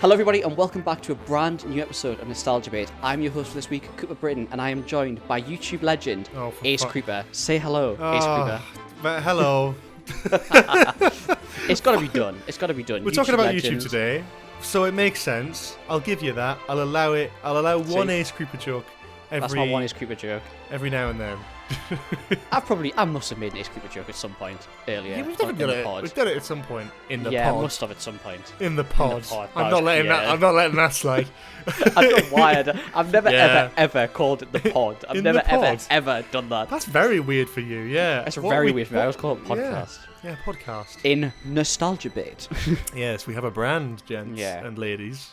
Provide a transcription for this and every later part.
Hello everybody and welcome back to a brand new episode of Nostalgia Bait. I'm your host for this week, Cooper Britton, and I am joined by YouTube legend, Ace Creeper. Say hello, Ace Creeper. But hello. It's gotta be done. It's gotta be done. We're talking about YouTube today, so it makes sense. I'll give you that. I'll allow it. I'll allow one Ace Creeper joke That's my one Ace Creeper joke. every now and then. I must have made an Ace Creeper joke at some point earlier. Yeah, we've done it. We've done it at some point in the pod. Yeah, must have at some point. In the pod. I'm not letting that slide. I don't know why. I've never ever called it the pod. I've never ever done that. That's very weird for you. Yeah. That's very weird for me. I always call it podcast. Yeah, podcast. In Nostalgia Bait. Yes, we have a brand, gents and ladies.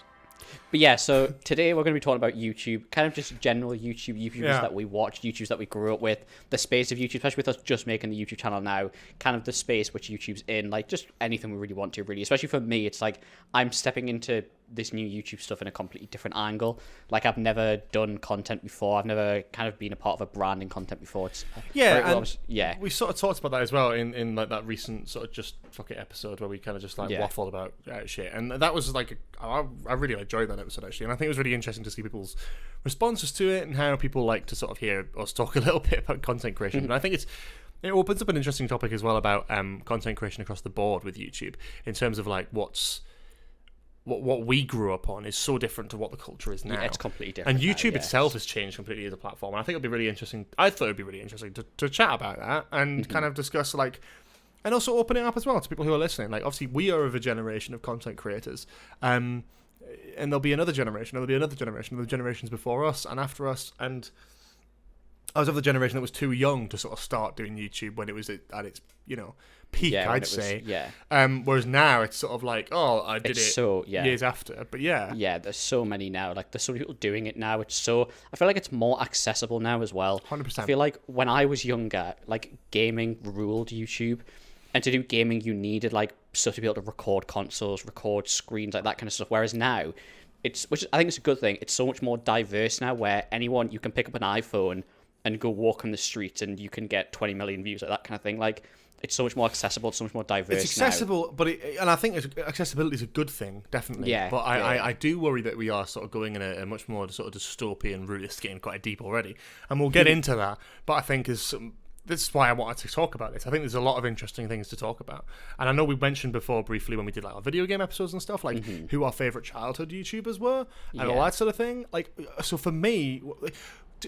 But yeah, so today we're going to be talking about YouTube, kind of just general YouTubers that we watch, YouTubers that we grew up with, the space of YouTube, especially with us just making the YouTube channel now, kind of the space which YouTube's in, like just anything we really want to, really. Especially for me, it's like I'm stepping into this new YouTube stuff in a completely different angle. Like I've never done content before. I've never kind of been a part of a branding content before. We sort of talked about that as well in like that recent sort of just fuck it episode where we kind of just like waffled about shit, and that was like I really enjoyed that episode actually, and I think it was really interesting to see people's responses to it and how people like to sort of hear us talk a little bit about content creation. And I think it opens up an interesting topic as well about content creation across the board with YouTube in terms of like what we grew up on is so different to what the culture is now. Yeah, it's completely different. And YouTube itself has changed completely as a platform. And I think it'll be really interesting. I thought it'd be really interesting to chat about that and kind of discuss like, and also open it up as well to people who are listening. Like obviously we are of a generation of content creators, and there'll be another generation, there'll be another generation, the generations before us and after us. And I was of the generation that was too young to sort of start doing YouTube when it was at its, peak, I'd say. Whereas now it's sort of like, I did it years after. But yeah, there's so many now. Like there's so many people doing it now. I feel like it's more accessible now as well. 100%. I feel like when I was younger, like gaming ruled YouTube, and to do gaming you needed like stuff to be able to record consoles, record screens, like that kind of stuff. Whereas now, which I think is a good thing. It's so much more diverse now, where you can pick up an iPhone and go walk on the streets and you can get 20 million views, like that kind of thing. Like it's so much more accessible, it's so much more diverse. It's accessible, now. and I think accessibility is a good thing, definitely. Yeah. But I do worry that we are sort of going in a much more sort of dystopian route. It's getting quite deep already, and we'll get into that. But I think this is why I wanted to talk about this. I think there's a lot of interesting things to talk about, and I know we mentioned before briefly when we did like our video game episodes and stuff, like who our favorite childhood YouTubers were and all that sort of thing. Like, so for me,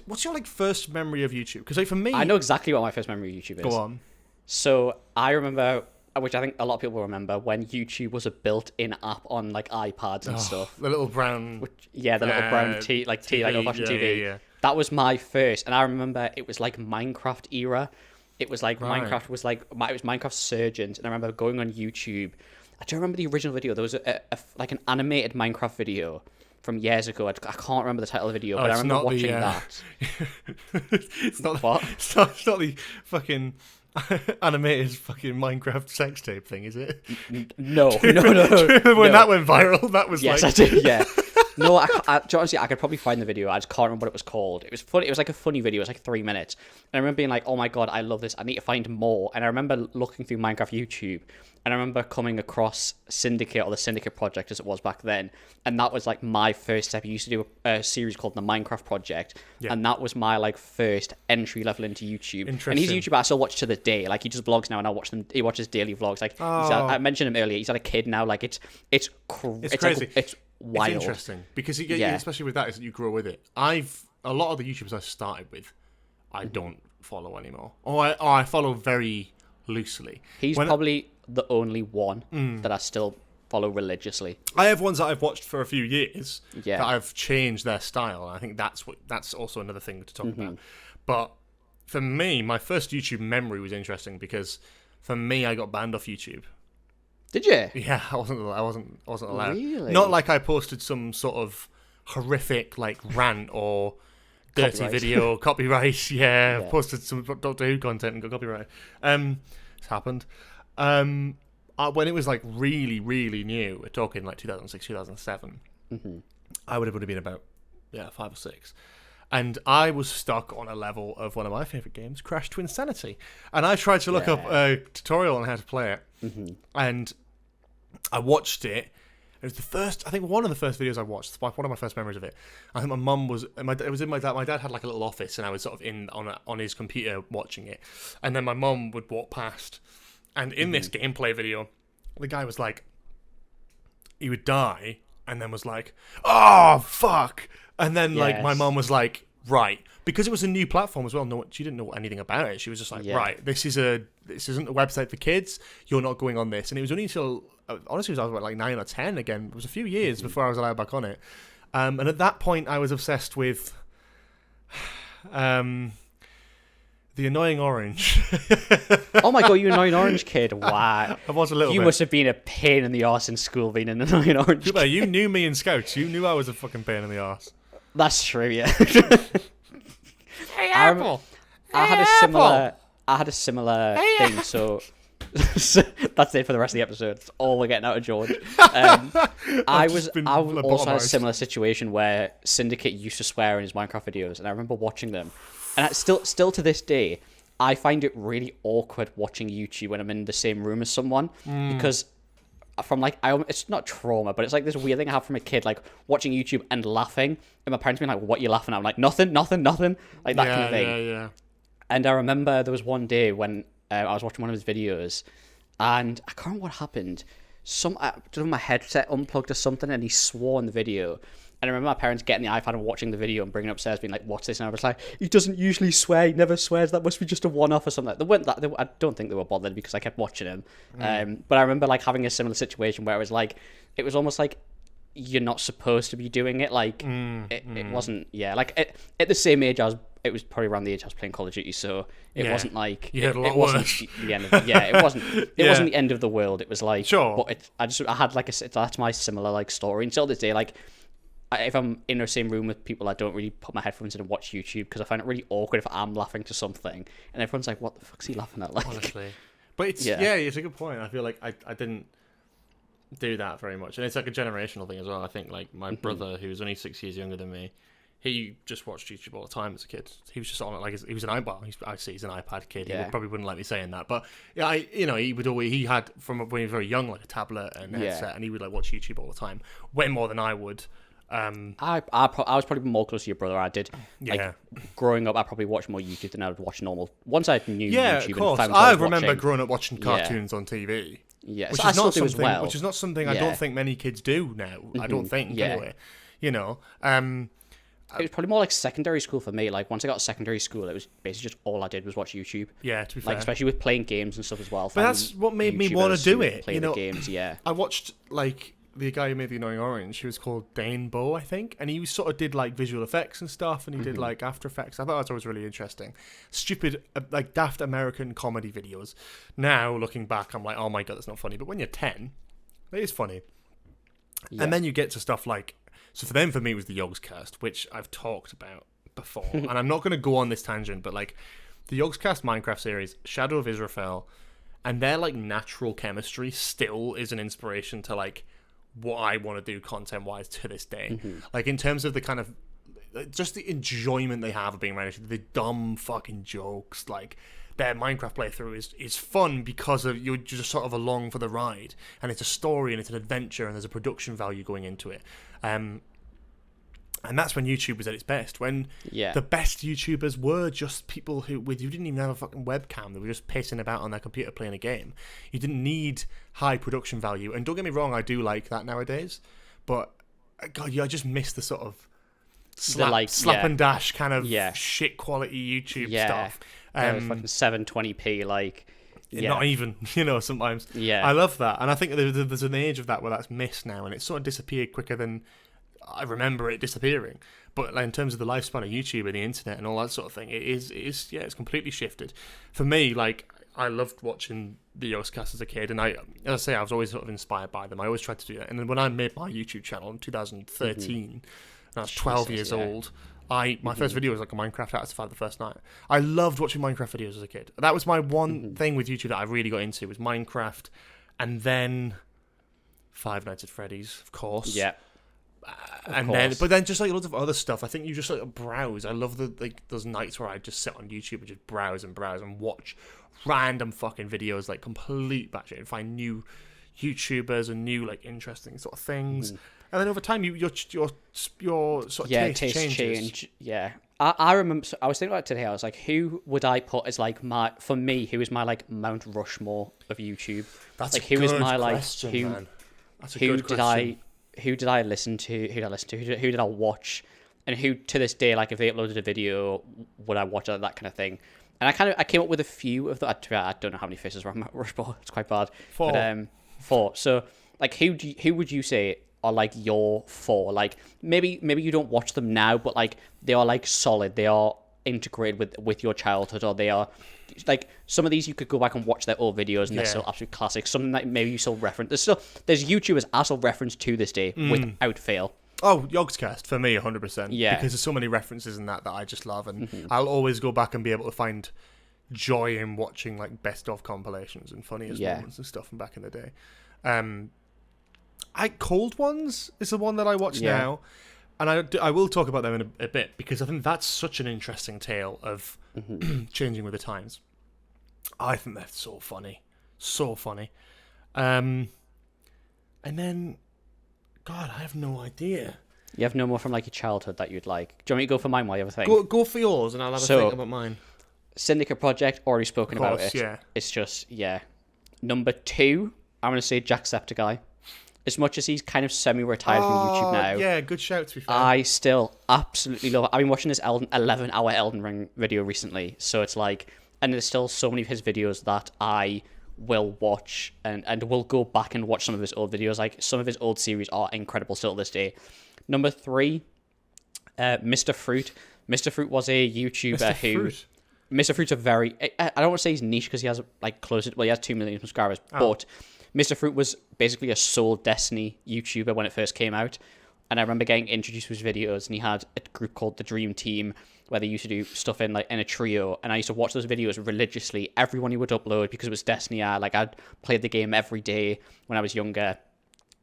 what's your like first memory of YouTube? Because like for me, I know exactly what my first memory of YouTube is. Go on. So I remember, which I think a lot of people remember, when YouTube was a built-in app on like iPads and stuff. The little brown, little brown T, like old-fashioned TV. Yeah. That was my first, and I remember it was like Minecraft era. It was like Minecraft was like it was Minecraft Surgeons, and I remember going on YouTube. I don't remember the original video. There was like an animated Minecraft video from years ago. I can't remember the title of the video, but I remember watching that. It's not what? It's not the fucking animated fucking Minecraft sex tape thing, is it? No. Do you remember when that went viral? That was yes, like... I did. Yeah. No, honestly, I could probably find the video. I just can't remember what it was called. It was funny. It was like a funny video. It was like 3 minutes. And I remember being like, oh my God, I love this. I need to find more. And I remember looking through Minecraft YouTube, and I remember coming across Syndicate, or the Syndicate Project as it was back then. And that was like my first step. I used to do a series called the Minecraft Project. Yeah. And that was my like first entry level into YouTube. And he's a YouTuber I still watch to this day. Like he does vlogs now, and I watch them. He watches daily vlogs. Like I mentioned him earlier. He's had a kid now. Like it's crazy. Like, it's wild. It's interesting because especially with that, is that you grow with it. A lot of the YouTubers I started with, I don't follow anymore, or I follow very loosely. He's probably the only one that I still follow religiously. I have ones that I've watched for a few years that I've changed their style. I think that's also another thing to talk about. But for me, my first YouTube memory was interesting because for me, I got banned off YouTube. Did you? Yeah, I wasn't allowed. Really? Not like I posted some sort of horrific like rant or dirty video, copyright. Yeah, posted some Doctor Who content and got copyright. It's happened. When it was like really, really new, we're talking like 2006, 2007. I would have been about 5 or 6. And I was stuck on a level of one of my favourite games, Crash Twinsanity. And I tried to look up a tutorial on how to play it. And I watched it, It was the first, I think one of the first videos I watched. It's one of my first memories of it. I think my mum was, it was in my dad. My dad had like a little office, and I was sort of in on his computer watching it. And then my mum would walk past, and in this gameplay video, the guy was like, he would die, and then was like, "Oh fuck!" And then like my mum was like, "Right," because it was a new platform as well. No, she didn't know anything about it. She was just like, "Right, this isn't a website for kids. You're not going on this." And it was only until honestly, I was like 9 or 10 again. It was a few years before I was allowed back on it. And at that point, I was obsessed with the annoying orange. Oh my god, you annoying orange kid! Wow, I was a little. You bit. must have been a pain in the arse in school, being an annoying orange. Cuba, you knew me in Scouts. You knew I was a fucking pain in the arse. That's true. Yeah. Hey, Apple. I had a similar thing. So that's it for the rest of the episode. That's all we're getting out of George. I also had a similar situation where Syndicate used to swear in his Minecraft videos, and I remember watching them. And still to this day, I find it really awkward watching YouTube when I'm in the same room as someone because from like it's not trauma, but it's like this weird thing I have from a kid, like watching YouTube and laughing, and my parents being like, "What are you laughing at?" I'm like, "Nothing," like that kind of thing. Yeah. And I remember there was one day when I was watching one of his videos, and I can't remember what happened. I don't know, my headset unplugged or something, and he swore in the video. And I remember my parents getting the iPad and watching the video and bringing it upstairs, being like, "What's this?" And I was like, "He doesn't usually swear. He never swears. That must be just a one-off or something." I don't think they were bothered because I kept watching him. But I remember like having a similar situation where it was almost like you're not supposed to be doing it. Like it wasn't. Yeah, like at the same age it was probably around the age I was playing Call of Duty, so it wasn't like it wasn't the end of it wasn't wasn't the end of the world. It was like but I had like that's my similar like story until this day. Like if I'm in the same room with people, I don't really put my headphones in and watch YouTube because I find it really awkward if I'm laughing to something and everyone's like, "What the fuck's he laughing at?" Like, honestly, but it's it's a good point. I feel like I didn't do that very much, and it's like a generational thing as well. I think like my brother, who was only 6 years younger than me, he just watched YouTube all the time as a kid. He was just on it like he was an iPad. I see he's an iPad kid. He probably wouldn't like me saying that, but yeah, he had from when he was very young like a tablet and headset, and he would like watch YouTube all the time, way more than I would. I was probably more close to your brother. I did. Like, growing up, I probably watched more YouTube than I would watch normal. Once I knew YouTube, of course. And I remember growing up watching cartoons on TV. Yeah, which so is not something. as well. Which is not something I don't think many kids do now. I don't think anyway. You know. It was probably more like secondary school for me. Like once I got to secondary school, it was basically just all I did was watch YouTube. Yeah, to be fair. Like especially with playing games and stuff as well. But that's what made me want to do it. Play the games. Yeah. I watched like the guy who made the annoying orange. He was called Dane Bow, I think, and he sort of did like visual effects and stuff, and he did like After Effects. I thought that was always really interesting. Stupid, like daft American comedy videos. Now looking back, I'm like, oh my god, that's not funny. But when you're 10, it is funny. Yeah. And then you get to stuff like. So for me, it was the Yogscast, which I've talked about before. And I'm not going to go on this tangent, but like the Yogscast Minecraft series, Shadow of Israfel, and their like natural chemistry still is an inspiration to like what I want to do content-wise to this day. Like in terms of the kind of just the enjoyment they have of being around each other, the dumb fucking jokes, like their Minecraft playthrough is fun because of you're just sort of along for the ride, and it's a story and it's an adventure and there's a production value going into it. And that's when YouTube was at its best. When the best YouTubers were just people who you didn't even have a fucking webcam. They were just pacing about on their computer playing a game. You didn't need high production value. And don't get me wrong, I do like that nowadays. But God, I just miss the sort of slap and dash kind of shit quality YouTube stuff. Fucking 720p, like. Not even, sometimes. Yeah. I love that. And I think there's an age of that where that's missed now, and it's sort of disappeared quicker than I remember it disappearing. But like, in terms of the lifespan of YouTube and the internet and all that sort of thing, it's completely shifted. For me, like, I loved watching the Yogscast as a kid, and as I say, I was always sort of inspired by them. I always tried to do that. And then when I made my YouTube channel in 2013, and I was 12 years old, my first video was like a Minecraft How to Survive the First Night. I loved watching Minecraft videos as a kid. That was my one thing with YouTube that I really got into was Minecraft, and then Five Nights at Freddy's, of course. Yeah. But then just like loads of other stuff. I think you just like browse. I love those nights where I just sit on YouTube and just browse and watch random fucking videos, like complete batshit, and find new YouTubers and new like interesting sort of things. And then over time, your sort of taste changes. change. Yeah, I remember. So I was thinking about it today. I was like, who would I put as like for me? Who is my like Mount Rushmore of YouTube? That's like a who good is my like question, who? man. That's a who good did question. who did I listen to? Who did I listen to? Who did I watch? And who to this day, like if they uploaded a video, would I watch it? That kind of thing. And I came up with a few of that. I don't know how many faces were on Mount Rushmore. It's quite bad. 4. But, 4. So like who would you say are like your 4? Like maybe you don't watch them now, but like they are like solid. They are integrated with your childhood, or they are like some of these you could go back and watch their old videos and they're still absolute classics. Something that maybe you still reference. There's YouTubers I still reference to this day without fail. Oh, Yogscast for me, 100%. Yeah, because there's so many references in that I just love, and I'll always go back and be able to find joy in watching like best of compilations and funniest moments and stuff from back in the day. Cold Ones is the one that I watch now, and I will talk about them in a bit, because I think that's such an interesting tale of changing with the times. I think that's so funny. And then, God, I have no idea. You have no more from like your childhood that you'd like. Do you want me to go for mine while you have a think? Go for yours, and I'll have a think about mine. Syndicate Project, already spoken Of course, about it. yeah. It's just, Number 2, I'm going to say Jacksepticeye. As much as he's kind of semi-retired from YouTube now. Yeah, good shout, to be fair. I still absolutely love it. I've been watching this 11-hour Elden Ring video recently, so it's like, and there's still so many of his videos that I will watch and will go back and watch some of his old videos. Like, some of his old series are incredible still to this day. Number 3, Mr. Fruit. Mr. Fruit was a YouTuber Mr. Fruit's a very... I don't want to say he's niche because he has like he has 2 million subscribers, but Mr. Fruit was basically a sole Destiny YouTuber when it first came out. And I remember getting introduced to his videos, and he had a group called the Dream Team where they used to do stuff in a trio, and I used to watch those videos religiously. Everyone he would upload, because it was Destiny. I'd played the game every day when I was younger.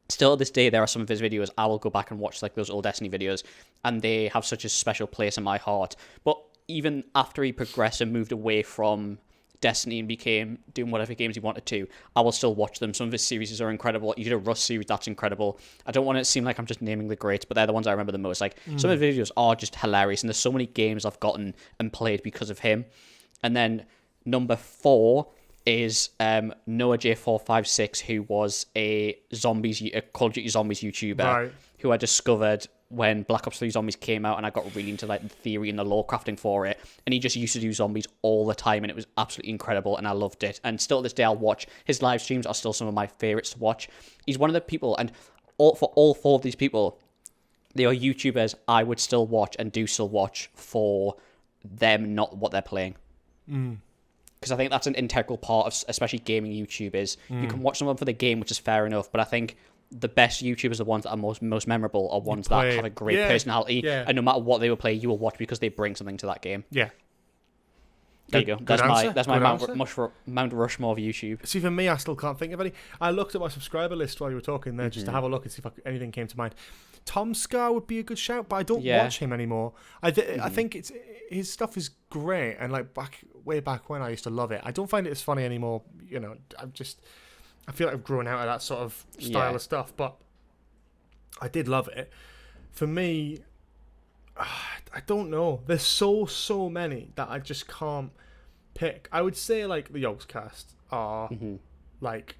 Still to this day, there are some of his videos I will go back and watch, like those old Destiny videos, and they have such a special place in my heart. But even after he progressed and moved away from Destiny and became doing whatever games he wanted to, I will still watch them. Some of his series are incredible. You did a Rust series, that's incredible. I don't want it to seem like I'm just naming the greats, but they're the ones I remember the most. Like, some of the videos are just hilarious, and there's so many games I've gotten and played because of him. And then number 4 is Noah J456, who was a Call of Duty Zombies YouTuber, who I discovered when Black Ops 3 Zombies came out, and I got really into like the theory and the lore crafting for it. And he just used to do zombies all the time, and it was absolutely incredible, and I loved it. And still to this day, I'll watch his live streams. Are still some of my favorites to watch. He's one of the people, and for all 4 of these people, they are YouTubers I would still watch and do still watch for them, not what they're playing. Because I think that's an integral part of especially gaming YouTube is you can watch someone for the game, which is fair enough, but I think the best YouTubers, the ones that are most memorable, are ones that have a great personality, and no matter what they will play, you will watch because they bring something to that game. Yeah. There you go. That's my Mount Rushmore of YouTube. See, for me, I still can't think of any. I looked at my subscriber list while you were talking there just to have a look and see if anything came to mind. Tom Scar would be a good shout, but I don't watch him anymore. I think his stuff is great, and like way back when I used to love it. I don't find it as funny anymore. You know, I feel like I've grown out of that sort of style of stuff, but I did love it. For me, I don't know. There's so many that I just can't pick. I would say like the Yogscast are like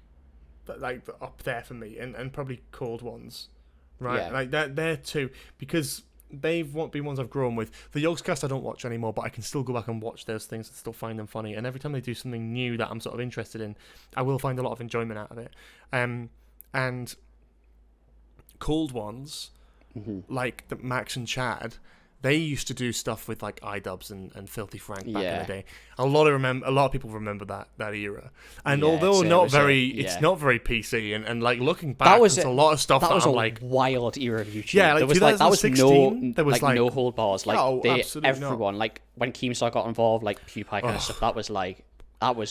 up there for me, and probably Cold Ones, right? Like they're 2 because they've been ones I've grown with. The Yogscast I don't watch anymore, but I can still go back and watch those things and still find them funny. And every time they do something new that I'm sort of interested in, I will find a lot of enjoyment out of it. And Cold Ones, like the Max and Chad, they used to do stuff with like iDubbbz and Filthy Frank back in the day. A lot of people remember that era. And although it's not very PC and like looking back, there's a lot of stuff that was like wild era of YouTube. Yeah, like there was no hold bars. Like everyone, like when Keemstar got involved, like PewDiePie kind of stuff. That was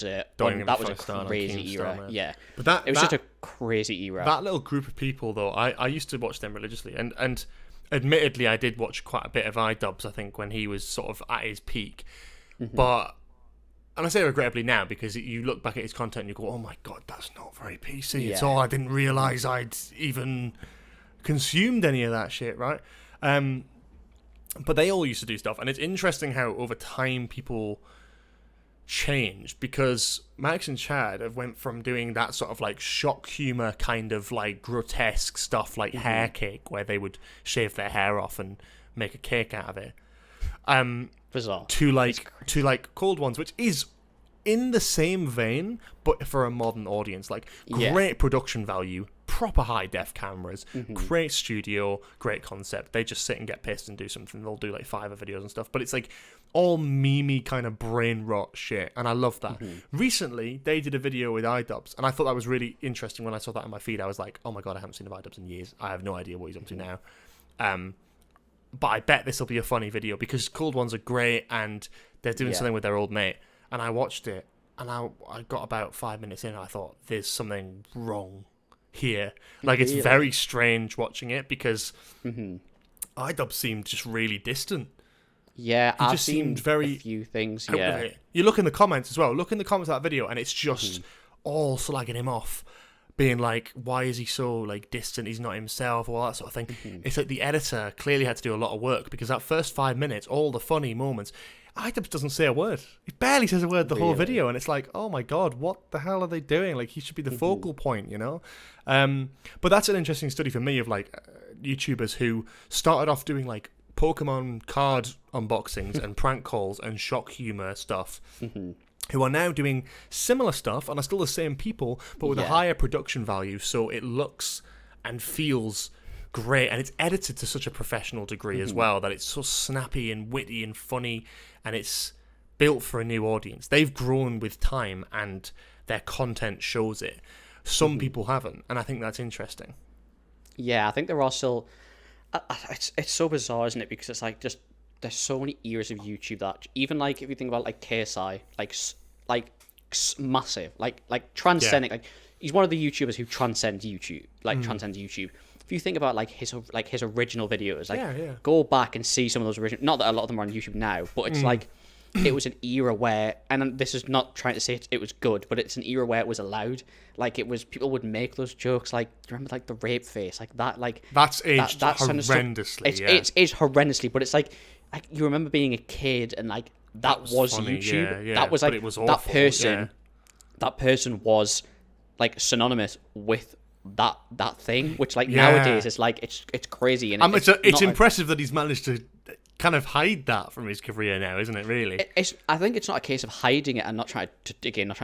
a crazy era. Man. Yeah, but it was just a crazy era. That little group of people, though, I used to watch them religiously, and admittedly, I did watch quite a bit of iDubbbz, I think, when he was sort of at his peak. But and I say regrettably now because you look back at his content and you go, oh my god, that's not very PC at Yeah. all. I didn't realise I'd even consumed any of that shit, right? But they all used to do stuff, and it's interesting how over time people changed, because Max and Chad have went from doing that sort of like shock humor kind of like grotesque stuff like hair cake, where they would shave their hair off and make a cake out of it, Bizarre. to like Cold Ones, which is in the same vein but for a modern audience. Like great production value, proper high def cameras, great studio, great concept. They just sit and get pissed and do something. They'll do like Fiverr videos and stuff, but it's like all memey kind of brain rot shit, and I love that. Recently they did a video with iDubbbz, and I thought that was really interesting. When I saw that on my feed, I was like, oh my god, I haven't seen of iDubbbz in years. I have no idea what he's up to now. But I bet this will be a funny video, because Cold Ones are great and they're doing something with their old mate. And I watched it, and I got about 5 minutes in, and I thought, there's something wrong here. Like, it's very strange watching it, because iDubbbz seemed just really distant. Yeah, He I've just seen seemed very a few things. out of Yeah, it. You look in the comments as well. Look in the comments of that video, and it's just all slagging him off, being like, why is he so like distant? He's not himself, all that sort of thing. It's like the editor clearly had to do a lot of work, because that first 5 minutes, all the funny moments, iDubbbz doesn't say a word. He barely says a word the whole video, and it's like, oh my god, what the hell are they doing? Like, he should be the focal point, you know? But that's an interesting study for me of like YouTubers who started off doing like Pokemon card unboxings and prank calls and shock humor stuff, who are now doing similar stuff and are still the same people, but with a higher production value, so it looks and feels great, and it's edited to such a professional degree as well, that it's so snappy and witty and funny, and it's built for a new audience. They've grown with time, and their content shows it. Some people haven't, and I think that's interesting. Yeah, I think there are still. It's so bizarre, isn't it? Because it's like just there's so many eras of YouTube that even like if you think about like KSI, massive, like transcending. Like he's one of the YouTubers who transcends YouTube, transcends YouTube. If you think about like his original videos, like go back and see some of those original. Not that a lot of them are on YouTube now, but it's like it was an era where, and this is not trying to say it was good, but it's an era where it was allowed. Like it was, people would make those jokes. Like, do you remember like the rape face, like that, like that's aged that horrendously. It's aged horrendously, but it's like you remember being a kid and like that was funny, YouTube. Yeah, that was like it was that person. That person was like synonymous with that thing, which like nowadays is like it's crazy, and it's impressive that he's managed to kind of hide that from his career now, isn't it? Really, I think it's not a case of hiding it and not trying to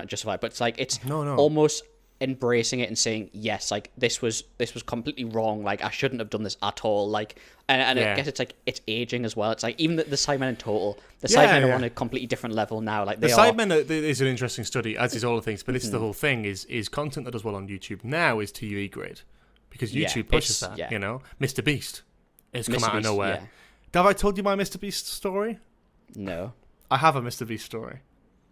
justify it, but it's like it's almost embracing it and saying yes, like this was completely wrong, like I shouldn't have done this at all, like and I guess it's like it's aging as well. It's like even the Sidemen in total, the Sidemen are on a completely different level now. Like the Sidemen is an interesting study, as is all the things, but this is the whole thing is content that does well on YouTube now is TV grade, because YouTube pushes that. You know, Mr. Beast has come out of nowhere. Have I told you my Mr. Beast story? No. I have a Mr. Beast story.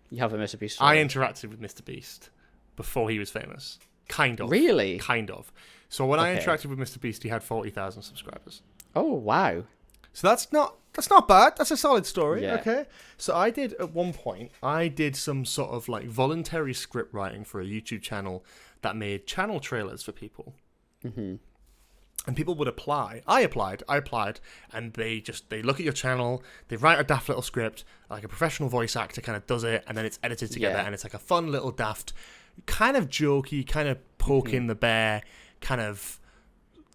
You have a Mr. Beast story? I interacted with Mr. Beast before he was famous. Kind of. Really? Kind of. So when I interacted with Mr. Beast, he had 40,000 subscribers. Oh, wow. So that's not bad. That's a solid story. Yeah. Okay. So at one point, I did some sort of like voluntary script writing for a YouTube channel that made channel trailers for people. And people would apply. I applied, and they look at your channel, they write a daft little script, like a professional voice actor kind of does it, and then it's edited together, and it's like a fun little daft, kind of jokey, kind of poking the bear, kind of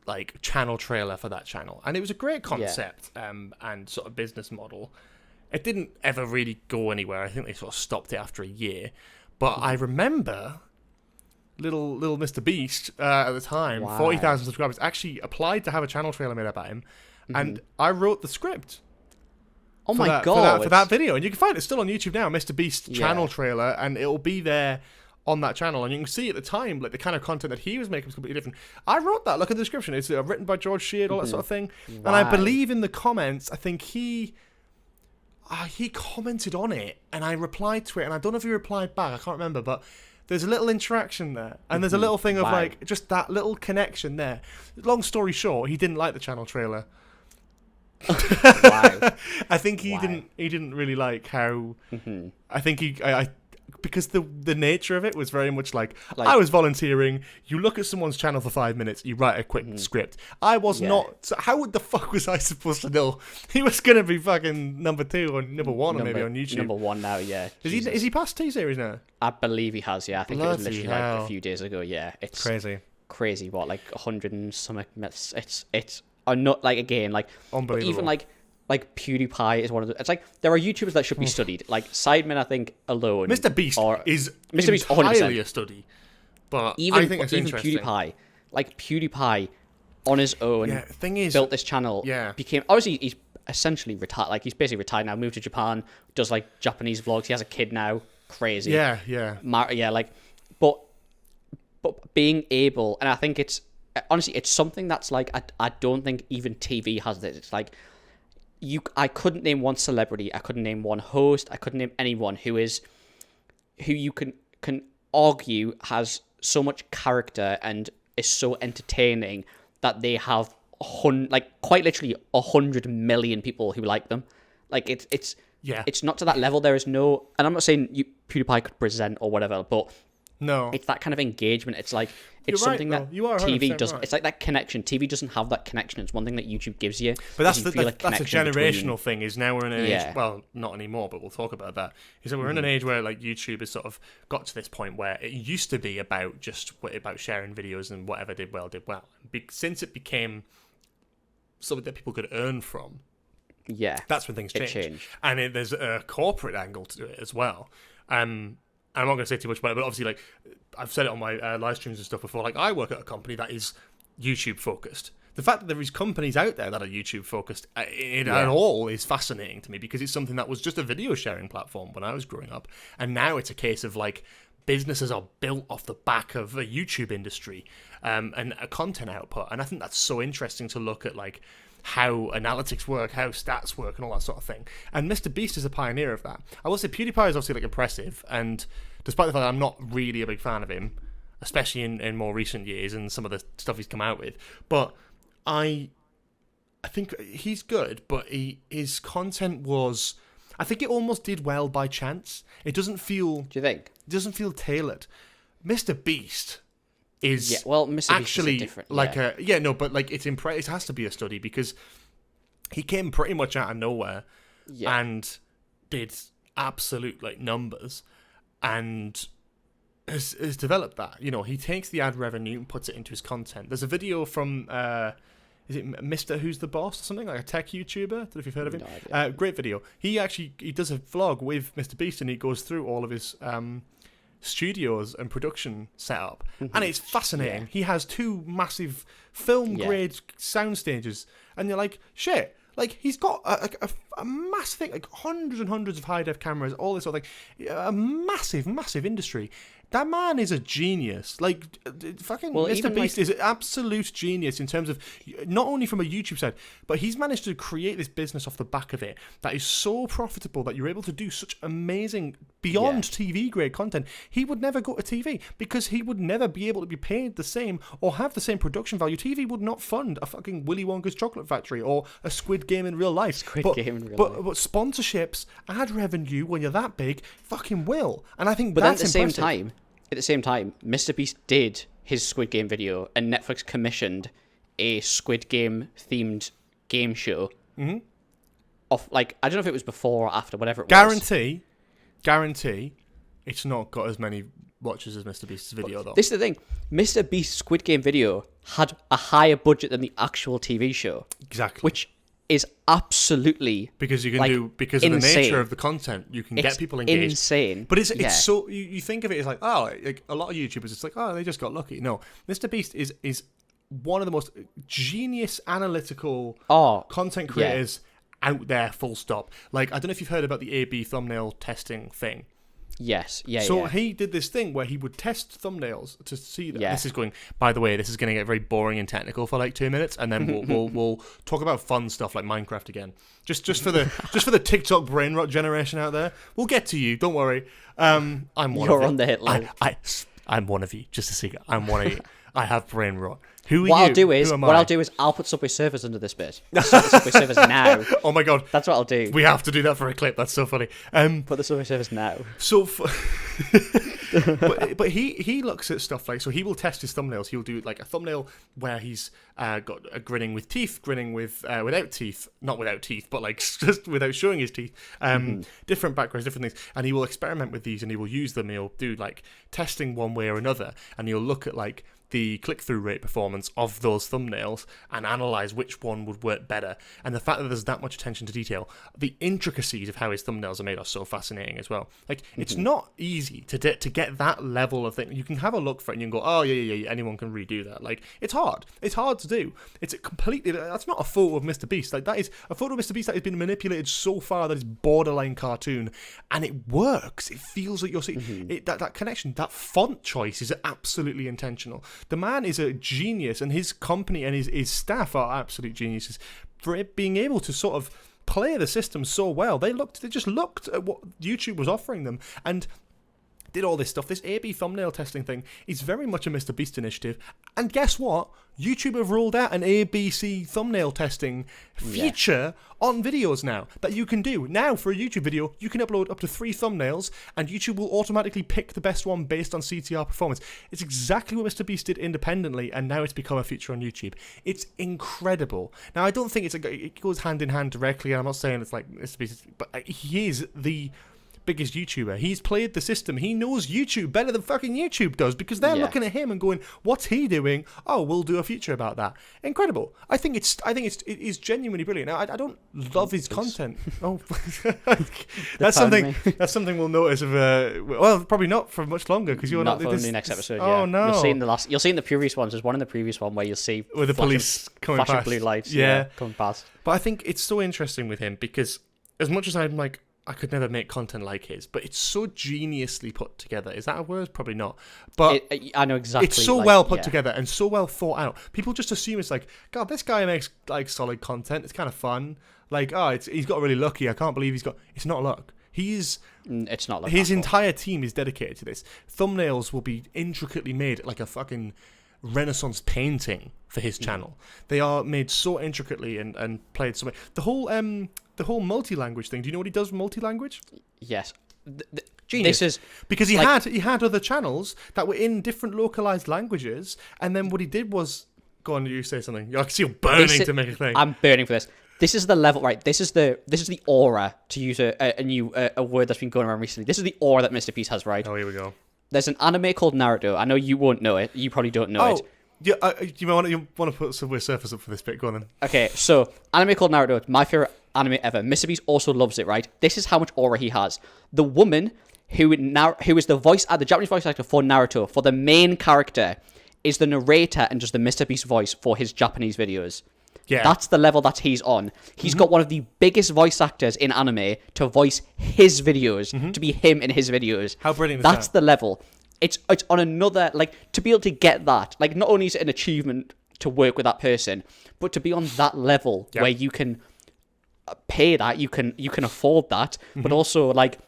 like channel trailer for that channel. And it was a great concept and sort of business model. It didn't ever really go anywhere. I think they sort of stopped it after a year. But I remember little Mr. Beast at the time, 40,000 subscribers, actually applied to have a channel trailer made about him, and I wrote the script. Oh my god! For that video, and you can find it still on YouTube now, Mr. Beast channel trailer, and it'll be there on that channel, and you can see at the time like the kind of content that he was making was completely different. I wrote that. Look at the description; it's written by George Sheard, all that sort of thing. And I believe in the comments, I think he commented on it, and I replied to it, and I don't know if he replied back. I can't remember, but there's a little interaction there, and there's a little thing of like just that little connection there. Long story short, he didn't like the channel trailer. Wow. I think he didn't really like how. I think I because the nature of it was very much like I was volunteering. You look at someone's channel for 5 minutes, you write a quick script. I was not. So how the fuck was I supposed to know he was going to be fucking number 2 or number 1 or maybe on YouTube? Number 1 now, yeah. Is he past T-Series now? I believe he has, yeah. I think it was literally hell. like a few days ago. Yeah, it's crazy. What, like 100 and something? It's not like again like unbelievable. Even like PewDiePie is one of the. It's like there are YouTubers that should be studied. Like Sidemen, I think alone. Mr. Beast is Mr. Beast entirely a study, but I think it's interesting. PewDiePie, on his own, thing is, built this channel. Yeah, became obviously he's essentially retired. Like he's basically retired now. Moved to Japan, does like Japanese vlogs. He has a kid now. Crazy. Yeah. But being able, and I think it's honestly it's something that's like I don't think even TV has this. It's like I couldn't name one celebrity, I couldn't name one host, I couldn't name anyone who you can argue has so much character and is so entertaining that they have quite literally 100 million people who like them. Like it's not to that level. There is no, and I'm not saying PewDiePie could present or whatever, but no, it's that kind of engagement. It's like it's something that TV doesn't. Right. It's like that connection. TV doesn't have that connection. It's one thing that YouTube gives you. But that's a generational thing. Is now we're in an age. Well, not anymore, but we'll talk about that. Is that we're in an age where like YouTube has sort of got to this point where it used to be about sharing videos and whatever did well. Since it became something that people could earn from. Yeah, that's when things changed. And there's a corporate angle to it as well. I'm not going to say too much about it, but obviously, like I've said it on my live streams and stuff before. Like I work at a company that is YouTube focused. The fact that there is companies out there that are YouTube focused at all is fascinating to me because it's something that was just a video sharing platform when I was growing up, and now it's a case of like businesses are built off the back of a YouTube industry and a content output, and I think that's so interesting to look at like how analytics work, how stats work, and all that sort of thing. And Mr. Beast is a pioneer of that. I will say PewDiePie is obviously like impressive, and despite the fact that I'm not really a big fan of him, especially in more recent years and some of the stuff he's come out with, but I think he's good, but his content was, I think it almost did well by chance. It doesn't feel. Do you think? It doesn't feel tailored. Mr. Beast is Mr. actually Beast is different, but like it has to be a study because he came pretty much out of nowhere and did absolute like numbers and has developed that. You know, he takes the ad revenue and puts it into his content. There's a video from is it Mr. Who's the Boss or something, like a tech YouTuber? I don't know if you've heard of him. No great video. He does a vlog with Mr. Beast and he goes through all of his studios and production setup, and it's fascinating. He has 2 massive film grade sound stages, and you're like, shit, like he's got a massive thing, like hundreds and hundreds of high def cameras, all this sort of thing, a massive industry. That man is a genius. Like, fucking Mr. Beast is an absolute genius in terms of not only from a YouTube side, but he's managed to create this business off the back of it that is so profitable that you're able to do such amazing, beyond TV grade content. He would never go to TV because he would never be able to be paid the same or have the same production value. TV would not fund a fucking Willy Wonka's Chocolate Factory or a Squid Game in real life. But sponsorships, ad revenue, when you're that big, fucking will. And I think that's impressive. At the same time, Mr. Beast did his Squid Game video, and Netflix commissioned a Squid Game themed game show. Mm-hmm. Of like, I don't know if it was before or after, whatever it was. Guarantee, it's not got as many watches as Mr. Beast's video though. This is the thing: Mr. Beast's Squid Game video had a higher budget than the actual TV show. Exactly. Which is absolutely because you can because of the nature of the content, you can get people engaged. Insane, but it's so you think of it as like like a lot of YouTubers, it's like they just got lucky. No, Mr. Beast is one of the most genius analytical content creators out there. Full stop. Like I don't know if you've heard about the A/B thumbnail testing thing. Yes, So he did this thing where he would test thumbnails to see that. This is going. By the way, this is going to get very boring and technical for like 2 minutes, and then we'll talk about fun stuff like Minecraft again. Just for the TikTok brain rot generation out there, we'll get to you. Don't worry. I'm one. You're on the hit list. I'm one of you. Just a secret. I'm one of you. I have brain rot. Who are What you? I'll do is, Who am what I? I'll do is, I'll put Subway Surfers under this bit. Subway Surfers now. Oh my god, That's what I'll do. we have to do that for a clip. That's so funny. Put the Subway Surfers now. So, but he looks at stuff like, so he will test his thumbnails. He'll do like a thumbnail where he's got a grinning with teeth, grinning with without teeth, not without teeth, but like just without showing his teeth. Different backgrounds, different things, and he will experiment with these, and he will use them. He'll do like testing one way or another, and he'll look at like the click-through rate performance of those thumbnails and analyze which one would work better. And the fact that there's that much attention to detail, the intricacies of how his thumbnails are made are so fascinating as well. Like, it's not easy to get that level of thing. You can have a look for it and you can go, oh, yeah, anyone can redo that. Like, it's hard. It's hard to do. It's a completely... That's not a photo of Mr. Beast. Like, that is a photo of Mr. Beast that has been manipulated so far that it's borderline cartoon. And it works. It feels like you're seeing... That connection, that font choice is absolutely intentional. The man is a genius, and his company and his staff are absolute geniuses for it being able to sort of play the system so well. They just looked at what YouTube was offering them and did all this stuff. This A/B thumbnail testing thing is very much a Mr. Beast initiative. And guess what? YouTube have rolled out an ABC thumbnail testing feature on videos now that you can do. Now, for a YouTube video, you can upload up to 3 thumbnails and YouTube will automatically pick the best one based on CTR performance. It's exactly what Mr. Beast did independently, and now it's become a feature on YouTube. It's incredible. Now, I don't think it goes hand in hand directly. I'm not saying it's like Mr. Beast, but he is the biggest YouTuber. He's played the system. He knows YouTube better than fucking YouTube does, because they're looking at him and going, "What's he doing? Oh, we'll do a feature about that." Incredible. it is genuinely brilliant. Now, I don't love his content. Oh, that's something we'll notice of. Well, probably not for much longer, because you're not for the next episode. Oh no! You'll see in the previous ones. There's one in the previous one where you'll see with the police coming flashing past, blue lights. Yeah, coming past. But I think it's so interesting with him, because as much as I'm like, I could never make content like his, but it's so geniusly put together. Is that a word? Probably not. But I know exactly. It's so well put together and so well thought out. People just assume it's like, God, this guy makes like solid content. It's kind of fun. Like, he's got really lucky. I can't believe It's not luck. It's not luck. His entire team is dedicated to this. Thumbnails will be intricately made like a fucking Renaissance painting for his channel. They are made so intricately and played so much. The whole multi-language thing. Do you know what he does with multi-language? Yes. Genius. This is because he had other channels that were in different localized languages, and then what he did was, go on, you say something. I can see you're burning to make a thing. I'm burning for this. This is the level, right? This is the aura, to use a new word that's been going around recently. This is the aura that Mr. Beast has, right? Oh, here we go. There's an anime called Naruto. I know you won't know it. You probably don't know it. Yeah, you want to put Subway Surfers up for this bit? Go on then. Okay, so anime called Naruto. It's my favorite anime ever. Mr. Beast also loves it, right? This is how much aura he has. The woman who is the Japanese voice actor for Naruto, for the main character, is the narrator and does the Mr. Beast voice for his Japanese videos. Yeah. That's the level that he's on. He's got one of the biggest voice actors in anime to voice his videos, to be him in his videos. How brilliant is That's that? the level. It's on another, like, to be able to get that, like, not only is it an achievement to work with that person, but to be on that level where you can pay that, you can afford that, but also, like,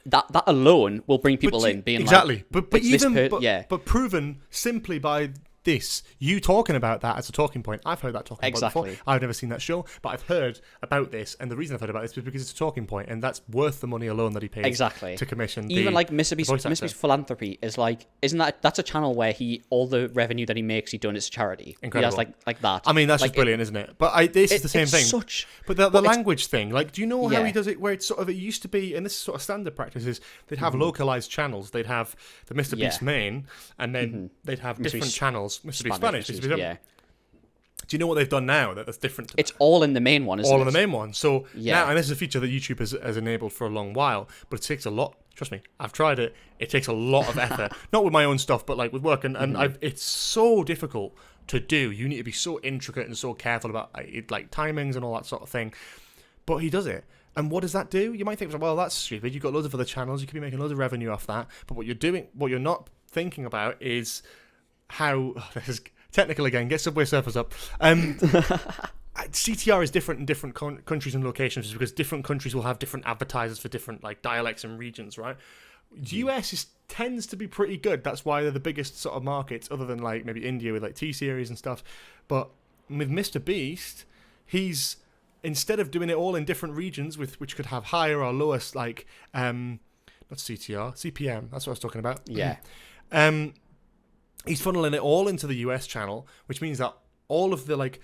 that alone will bring people in, being exactly. Like, but proven simply by this, you talking about that as a talking point. I've heard that talking point before. I've never seen that show, but I've heard about this, and the reason I've heard about this is because it's a talking point, and that's worth the money alone that he pays to commission. Even like Mr. Beast's philanthropy is like, that's a channel where all the revenue that he makes, he donates to charity. Incredible. He has like that. I mean, that's just brilliant, isn't it? But this is the same thing. But the language thing, like, do you know how he does it? Where it's sort of, it used to be, and this is sort of standard practices. They'd have localized channels. They'd have the Mr. Beast main, and then they'd have different channels. Mr. Beast Spanish. Do you know what they've done now that's different to it's all in the main one, isn't it? All in the main one. So now, and this is a feature that YouTube has enabled for a long while, but it takes a lot. Trust me, I've tried it. It takes a lot of effort. Not with my own stuff, but like with work, and it's so difficult to do. You need to be so intricate and so careful about like timings and all that sort of thing. But he does it. And what does that do? You might think, well, that's stupid. You've got loads of other channels. You could be making loads of revenue off that. But what you're not thinking about is how... this is technical again. Get Subway Surfers up. CTR is different in different countries and locations because different countries will have different advertisers for different like dialects and regions, right? US tends to be pretty good. That's why they're the biggest sort of markets, other than like maybe India with like T-Series and stuff. But with Mr. Beast, he's, instead of doing it all in different regions which could have higher or lowest, like not CTR, CPM, that's what I was talking about. Yeah. He's funneling it all into the US channel, which means that all of the like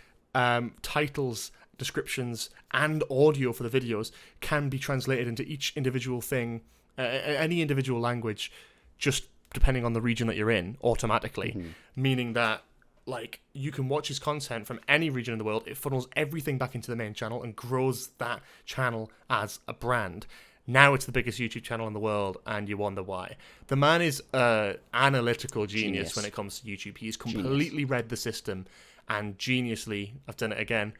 titles, descriptions, and audio for the videos can be translated into each individual thing, any individual language, just depending on the region that you're in, automatically. Meaning that like you can watch his content from any region in the world. It funnels everything back into the main channel and grows that channel as a brand. Now it's the biggest YouTube channel in the world, and you wonder why. The man is an analytical genius when it comes to YouTube. He's completely read the system, and geniusly, I've done it again,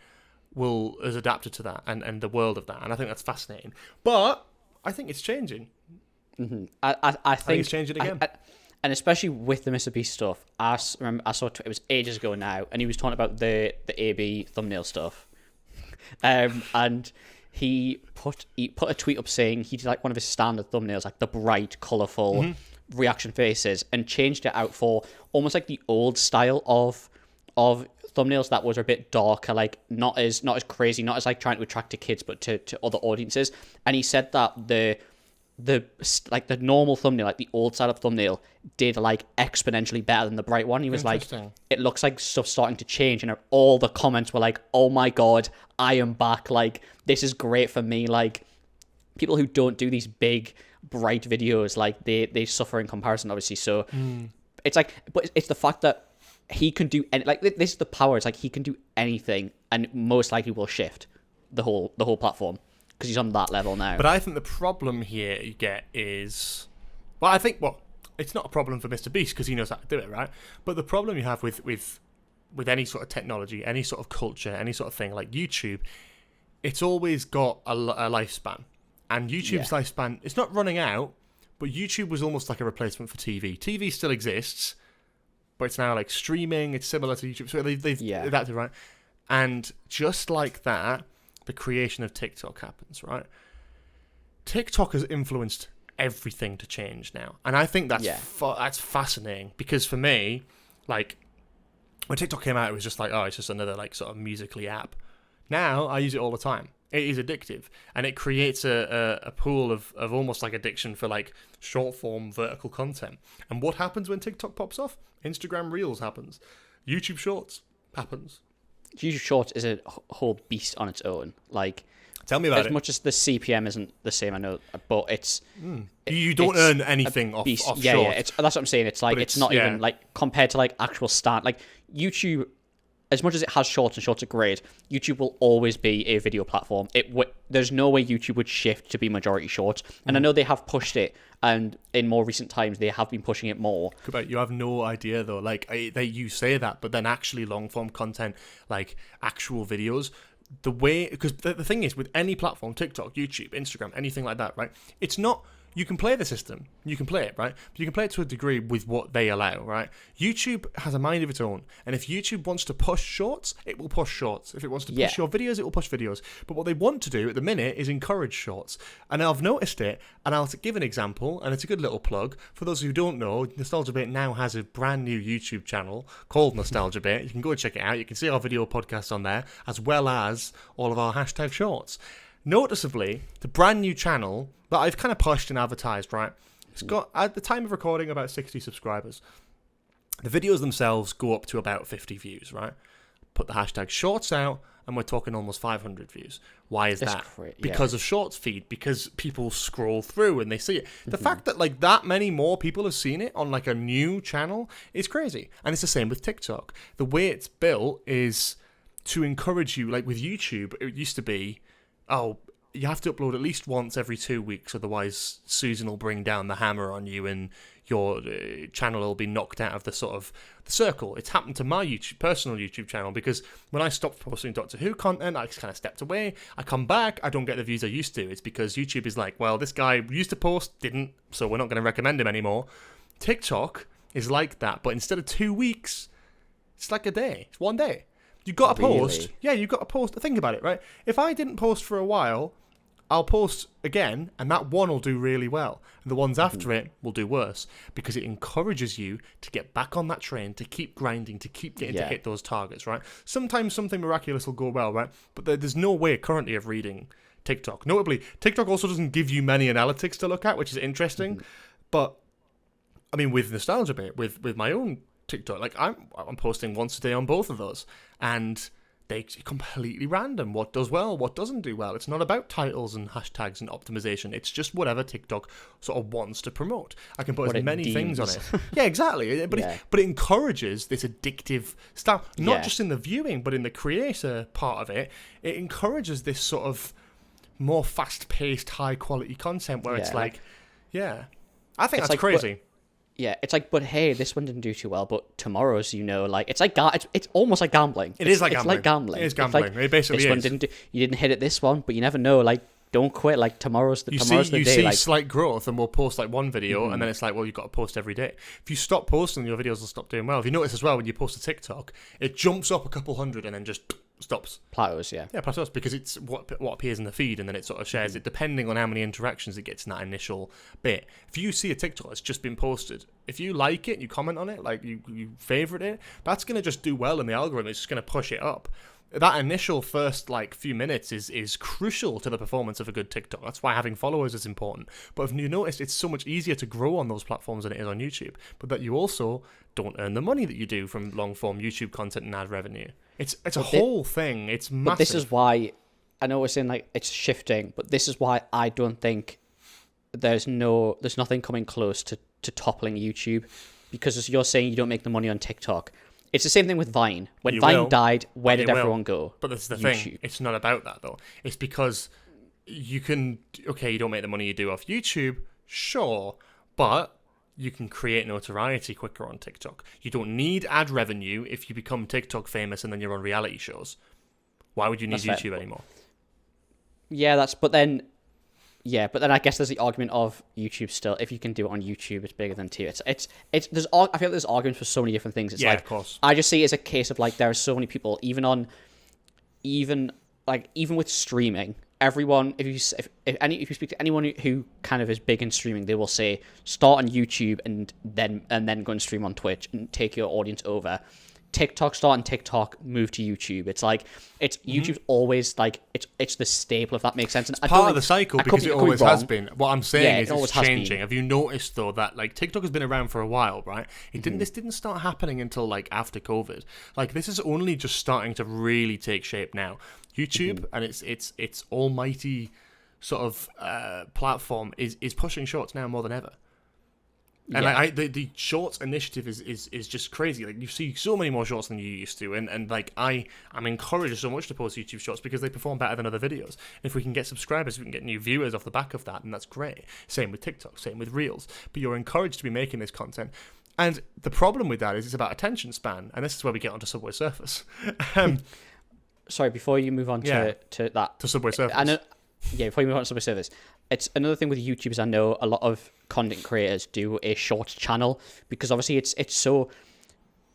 has adapted to that and the world of that. And I think that's fascinating. But I think it's changing. I think it's changing again. And especially with the Mr. Beast stuff, I saw it was ages ago now, and he was talking about the AB thumbnail stuff. And he put a tweet up saying he did like one of his standard thumbnails, like the bright, colourful reaction faces, and changed it out for almost like the old style of thumbnails that was a bit darker, like not as crazy, not as like trying to attract to kids, but to other audiences. And he said that the normal thumbnail, like the old style of thumbnail, did like exponentially better than the bright one. He was like, it looks like stuff's starting to change, and all the comments were like, oh my god, I am back, like this is great for me. Like people who don't do these big bright videos, like they suffer in comparison, obviously. So it's like, but it's the fact that he can do like this is the power. It's like he can do anything, and most likely will shift the whole platform, because he's on that level now. But I think the problem here you get is, it's not a problem for Mr. Beast because he knows how to do it, right? But the problem you have with any sort of technology, any sort of culture, any sort of thing like YouTube, it's always got a lifespan. And YouTube's lifespan, it's not running out, but YouTube was almost like a replacement for TV. TV still exists, but it's now like streaming. It's similar to YouTube. So they've adapted, right? And just like that, the creation of TikTok happens, right? TikTok has influenced everything to change now, and I think that's that's fascinating, because for me, like when TikTok came out, it was just like, oh, it's just another like sort of Musical.ly app. Now I use it all the time. It is addictive, and it creates a pool of almost like addiction for like short form vertical content. And what happens when TikTok pops off? Instagram Reels happens, YouTube Shorts happens. YouTube Shorts is a whole beast on its own. Like, tell me about it. As much as the CPM isn't the same, I know, but it's you don't earn anything off Shorts. Yeah. That's what I'm saying. It's like it's not even like compared to like actual like YouTube. As much as it has Shorts, and Shorts are great, YouTube will always be a video platform. There's no way YouTube would shift to be majority Shorts. And I know they have pushed it, and in more recent times they have been pushing it more. But you have no idea though. Like you say that, but then actually long form content, like actual videos, the way, because the thing is with any platform, TikTok, YouTube, Instagram, anything like that, right? It's not. You can play the system, you can play it, right? But you can play it to a degree with what they allow, right? YouTube has a mind of its own, and if YouTube wants to push Shorts, it will push Shorts. If it wants to push your videos, it will push videos. But what they want to do at the minute is encourage Shorts. And I've noticed it, and I'll give an example, and it's a good little plug. For those who don't know, Nostalgia Bit now has a brand new YouTube channel called Nostalgia Bit. You can go and check it out. You can see our video podcasts on there, as well as all of our hashtag Shorts. Noticeably, the brand new channel that I've kind of pushed and advertised, right? It's got, at the time of recording, about 60 subscribers. The videos themselves go up to about 50 views, right? Put the hashtag Shorts out, and we're talking almost 500 views. Why is that? Because of Shorts feed, because people scroll through and they see it. The fact that like that many more people have seen it on like a new channel is crazy. And it's the same with TikTok. The way it's built is to encourage you, like with YouTube, it used to be, oh, you have to upload at least once every 2 weeks, otherwise Susan will bring down the hammer on you and your channel will be knocked out of the sort of the circle. It's happened to my personal YouTube channel, because when I stopped posting Doctor Who content, I just kind of stepped away. I come back, I don't get the views I used to. It's because YouTube is like, well, this guy used to post, didn't, so we're not going to recommend him anymore. TikTok is like that, but instead of 2 weeks, it's like a day. It's 1 day. You got to post. Yeah, you got to post. Think about it, right? If I didn't post for a while, I'll post again, and that one will do really well. And the ones after it will do worse, because it encourages you to get back on that train, to keep grinding, to keep getting to hit those targets, right? Sometimes something miraculous will go well, right? But there's no way currently of reading TikTok. Notably, TikTok also doesn't give you many analytics to look at, which is interesting. But, I mean, with Nostalgia Bait, with my own TikTok, like I'm posting once a day on both of those, and they're completely random. What does well, what doesn't do well. It's not about titles and hashtags and optimization. It's just whatever TikTok sort of wants to promote. I can put as many things on it. Yeah, exactly. But it encourages this addictive style, not just in the viewing, but in the creator part of it. It encourages this sort of more fast-paced, high-quality content where it's like, I think that's crazy. It's like, but hey, this one didn't do too well, but tomorrow's, like, it's like it's almost like gambling. It's like gambling. It's like gambling. It is gambling. Like, it basically this one you didn't hit it this one, but you never know. Like, don't quit. Like, tomorrow's the day. You see slight growth, and we'll post like one video, and then it's like, well, you've got to post every day. If you stop posting, your videos will stop doing well. If you notice as well, when you post a TikTok, it jumps up a couple hundred and then just stops. Plateaus, yeah, plateaus, because it's what appears in the feed, and then it sort of shares it depending on how many interactions it gets in that initial bit. If you see a TikTok that's just been posted, if you like it, you comment on it, like you favorite it, that's going to just do well in the algorithm. It's just going to push it up. That initial first like few minutes is crucial to the performance of a good TikTok. That's why having followers is important. But if you notice, it's so much easier to grow on those platforms than it is on YouTube. But that you also don't earn the money that you do from long form YouTube content and ad revenue. It's a whole thing. It's massive. But this is why I know we're saying like it's shifting, but this is why I don't think there's nothing coming close to toppling YouTube, because as you're saying, you don't make the money on TikTok. It's the same thing with Vine. When Vine died, where did everyone go? But that's the thing. It's not about that, though. It's because you don't make the money you do off YouTube, sure, but you can create notoriety quicker on TikTok. You don't need ad revenue if you become TikTok famous and then you're on reality shows. Why would you need YouTube anymore? Yeah, but then I guess there's the argument of YouTube still. If you can do it on YouTube, it's bigger than TV. I feel like there's arguments for so many different things. It's of course. I just see it as a case of like there are so many people, even with streaming. Everyone, if you speak to anyone who kind of is big in streaming, they will say start on YouTube and then go and stream on Twitch and take your audience over. TikTok, start on TikTok, move to YouTube. It's like YouTube's always like it's the staple, if that makes sense. And it's part of the cycle because it always has been. What I'm saying is it's changing. Have you noticed though that like TikTok has been around for a while, right? This didn't start happening until like after COVID. Like this is only just starting to really take shape now. YouTube and its almighty sort of platform is pushing shorts now more than ever. And the shorts initiative is just crazy. Like you see so many more shorts than you used to, and like I'm encouraged so much to post YouTube shorts because they perform better than other videos. If we can get subscribers, we can get new viewers off the back of that, and that's great. Same with TikTok, same with Reels. But you're encouraged to be making this content. And the problem with that is it's about attention span, and this is where we get onto Subway Surfers. Sorry, before you move on to that. To Subway Surfers. Before you move on to Subway Surfers. It's another thing with YouTube is I know a lot of content creators do a shorts channel because obviously it's so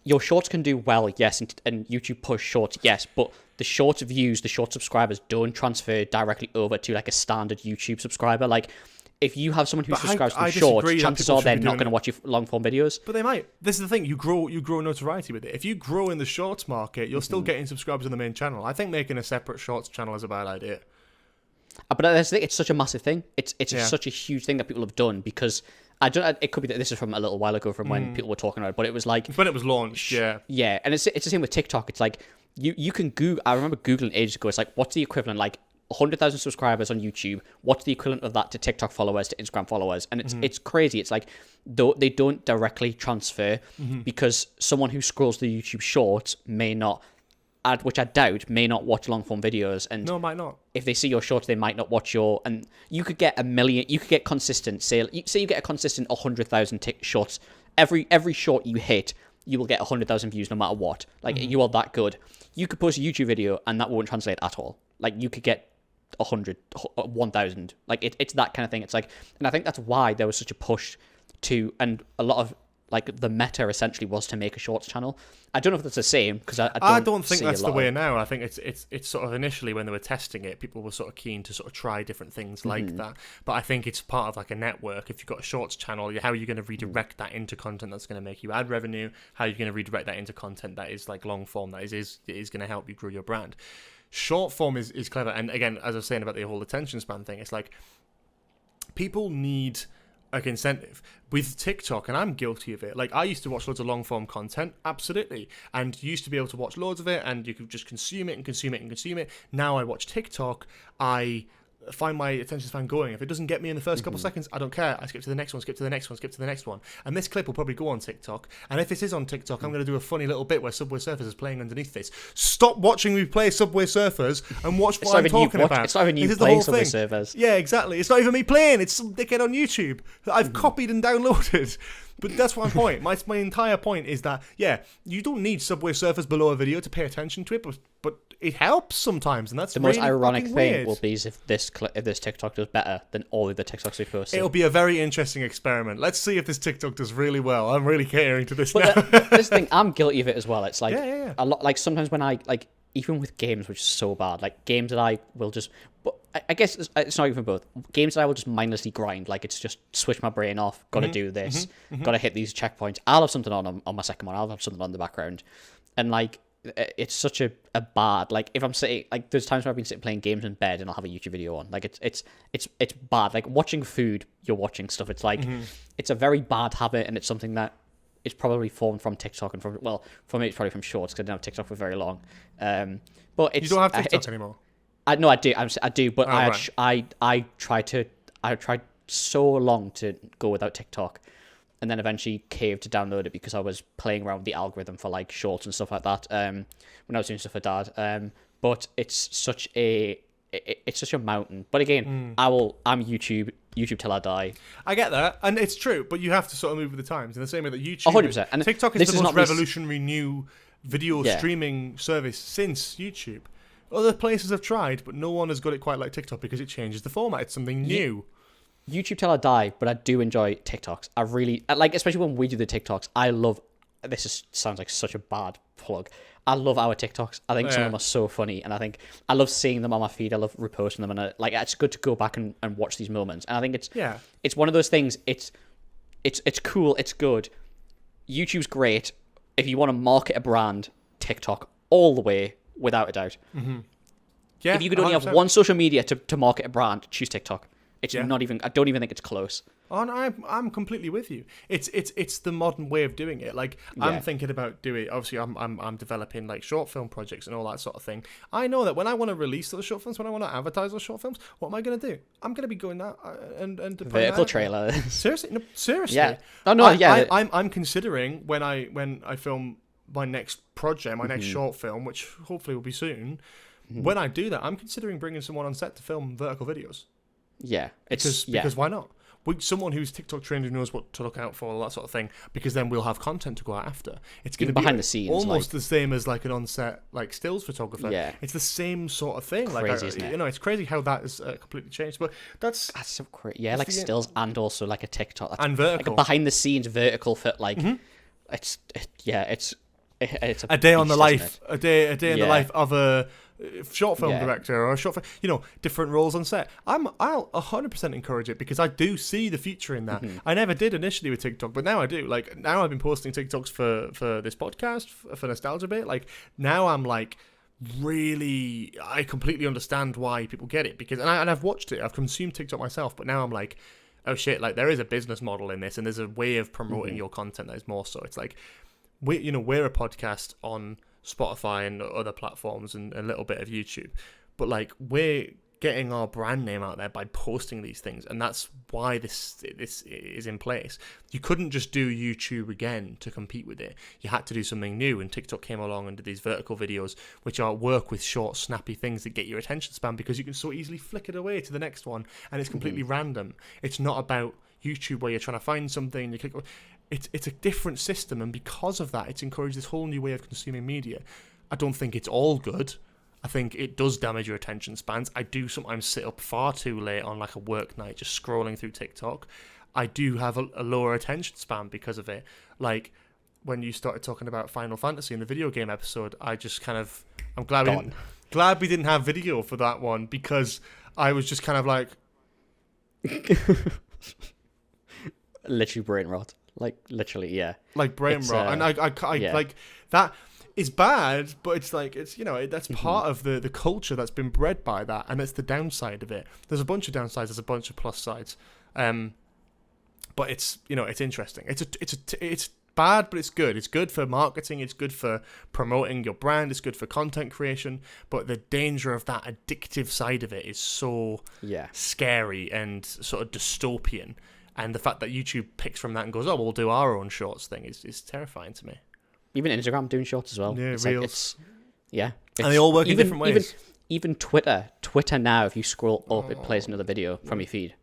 your shorts can do well, yes, and YouTube push shorts, yes, but the short views, the short subscribers don't transfer directly over to like a standard YouTube subscriber. Like if you have someone who subscribes to shorts, chances are they're not going to watch your long form videos. But they might. This is the thing. You grow notoriety with it. If you grow in the shorts market, you're still getting subscribers on the main channel. I think making a separate shorts channel is a bad idea. But that's the thing, it's such a massive thing. It's such a huge thing that people have done because I don't. It could be that this is from a little while ago from when people were talking about it, but it was like when it was launched. Yeah, and it's the same with TikTok. It's like you can Google. I remember Googling ages ago. It's like what's the equivalent? Like 100,000 subscribers on YouTube. What's the equivalent of that to TikTok followers, to Instagram followers? And it's crazy. It's like though they don't directly transfer because someone who scrolls the YouTube Shorts may not. Which I doubt may not watch long form videos, and no, might not. If they see your shorts, they might not watch your. And you could get 1 million. You could get consistent. Say you get a consistent 100,000 shorts. Every short you hit, you will get 100,000 views no matter what. Like you are that good. You could post a YouTube video and that won't translate at all. Like you could get 100, 1,000. Like it's that kind of thing. It's like, and I think that's why there was such a push to, and a lot of like the meta essentially was to make a shorts channel. I don't know if that's the same because I don't think that's the way now. I think it's sort of initially when they were testing it, people were sort of keen to sort of try different things like that. But I think it's part of like a network. If you've got a shorts channel, how are you going to redirect that into content that's going to make you ad revenue? How are you going to redirect that into content that is like long form, that is going to help you grow your brand? Short form is clever. And again, as I was saying about the whole attention span thing, it's like people need like incentive with TikTok, and I'm guilty of it. Like, I used to watch loads of long form content, absolutely, and used to be able to watch loads of it, and you could just consume it and consume it and consume it. Now I watch TikTok, I find my attention span going. If it doesn't get me in the first couple seconds, I don't care. I skip to the next one, skip to the next one, skip to the next one. And this clip will probably go on TikTok. And if it is on TikTok, I'm going to do a funny little bit where Subway Surfers is playing underneath this. Stop watching me play Subway Surfers and watch what I'm talking about. It's not even you playing Subway Surfers. Yeah, exactly. It's not even me playing. It's some dickhead on YouTube that I've copied and downloaded. But that's my point. My entire point is that, yeah, you don't need Subway Surfers below a video to pay attention to it, but it helps sometimes, and that's the really most ironic thing weird. will be if this TikTok does better than all of the TikToks we post. It'll be a very interesting experiment. Let's see if this TikTok does really well. I'm really catering to this now. This thing, I'm guilty of it as well. It's like a lot. Like sometimes when I like, even with games, which is so bad, like games that I will just. But I guess it's not even both. Games that I will just mindlessly grind. Like it's just switch my brain off. Got to do this. Got to hit these checkpoints. I'll have something on my second one. I'll have something on the background, and like. It's such a bad, like if I'm sitting, like there's times where I've been sitting playing games in bed and I'll have a YouTube video on. Like it's bad. Like watching food, you're watching stuff. It's like it's a very bad habit, and it's something that is probably formed from TikTok and from, well, for me it's probably from Shorts because I didn't have TikTok for very long. But it's, you don't have TikTok anymore. I do, but I tried so long to go without TikTok. And then eventually caved to download it because I was playing around with the algorithm for like shorts and stuff like that when I was doing stuff for Dad. But it's such a mountain. But again, I'm YouTube till I die. I get that, and it's true. But you have to sort of move with the times in the same way that YouTube, 100%. And TikTok is the most revolutionary new video streaming service since YouTube. Other places have tried, but no one has got it quite like TikTok because it changes the format. It's something new. YouTube till I die, but I do enjoy TikToks. I really like, especially when we do the TikToks. I love. Sounds like such a bad plug. I love our TikToks. I think some of them are so funny, and I think I love seeing them on my feed. I love reposting them, and it's good to go back and watch these moments. And I think it's one of those things. It's cool. It's good. YouTube's great if you want to market a brand. TikTok all the way, without a doubt. Yeah, if you could only 100%. have one social media to market a brand, choose TikTok. It's not even. I don't even think it's close. Oh, no, I'm completely with you. It's the modern way of doing it. Like I'm thinking about doing. Obviously, I'm developing like short film projects and all that sort of thing. I know that when I want to release those short films, when I want to advertise those short films, what am I going to do? I'm going to be going out and vertical trailer. Seriously, no, seriously. Yeah. Oh no. I'm considering when I film my next project, my next short film, which hopefully will be soon. When I do that, I'm considering bringing someone on set to film vertical videos. Yeah, because why not? Someone who's TikTok trained who knows what to look out for, all that sort of thing. Because then we'll have content to go out after. It's going to be behind the scenes, almost the same as like an on-set like stills photographer. Yeah, it's the same sort of thing. Crazy, isn't it? It's crazy how that has completely changed. But that's so crazy. Yeah, like stills and also like a TikTok and vertical, like a behind the scenes vertical fit. Like it's a day on the life, a day in the life of a short film director or a short film, different roles on set. I'll 100% encourage it because I do see the future in that. I never did initially with TikTok, but now I do. Like now I've been posting TikToks for this podcast for Nostalgia Bait. Like now I'm like really, I completely understand why people get it because and I've watched it. I've consumed TikTok myself, but now I'm like, oh shit, like there is a business model in this and there's a way of promoting your content that is more so. It's like we're a podcast on Spotify and other platforms and a little bit of YouTube, but like we're getting our brand name out there by posting these things, and that's why this is in place. You couldn't just do YouTube again to compete with it. You had to do something new, and TikTok came along and did these vertical videos which work with short snappy things that get your attention span because you can so easily flick it away to the next one and it's completely random. It's not about YouTube where you're trying to find something and you click. It's a different system, and because of that, it's encouraged this whole new way of consuming media. I don't think it's all good. I think it does damage your attention spans. I do sometimes sit up far too late on like a work night just scrolling through TikTok. I do have a lower attention span because of it. Like when you started talking about Final Fantasy in the video game episode, I just kind of, I'm glad we didn't have video for that one, because I was just kind of like, literally brain rot. Like literally, yeah. Like brain rot, and I yeah. like that. It's bad, but it's like, it's, you know, that's part of the culture that's been bred by that, and it's the downside of it. There's a bunch of downsides, there's a bunch of plus sides, but it's, you know, it's interesting. It's bad, but it's good. It's good for marketing. It's good for promoting your brand. It's good for content creation. But the danger of that addictive side of it is so scary and sort of dystopian. And the fact that YouTube picks from that and goes, oh, we'll do our own shorts thing is terrifying to me. Even Instagram doing shorts as well. Yeah, it's reels. And they all work in different ways. Even Twitter now, if you scroll up, it plays another video from your feed.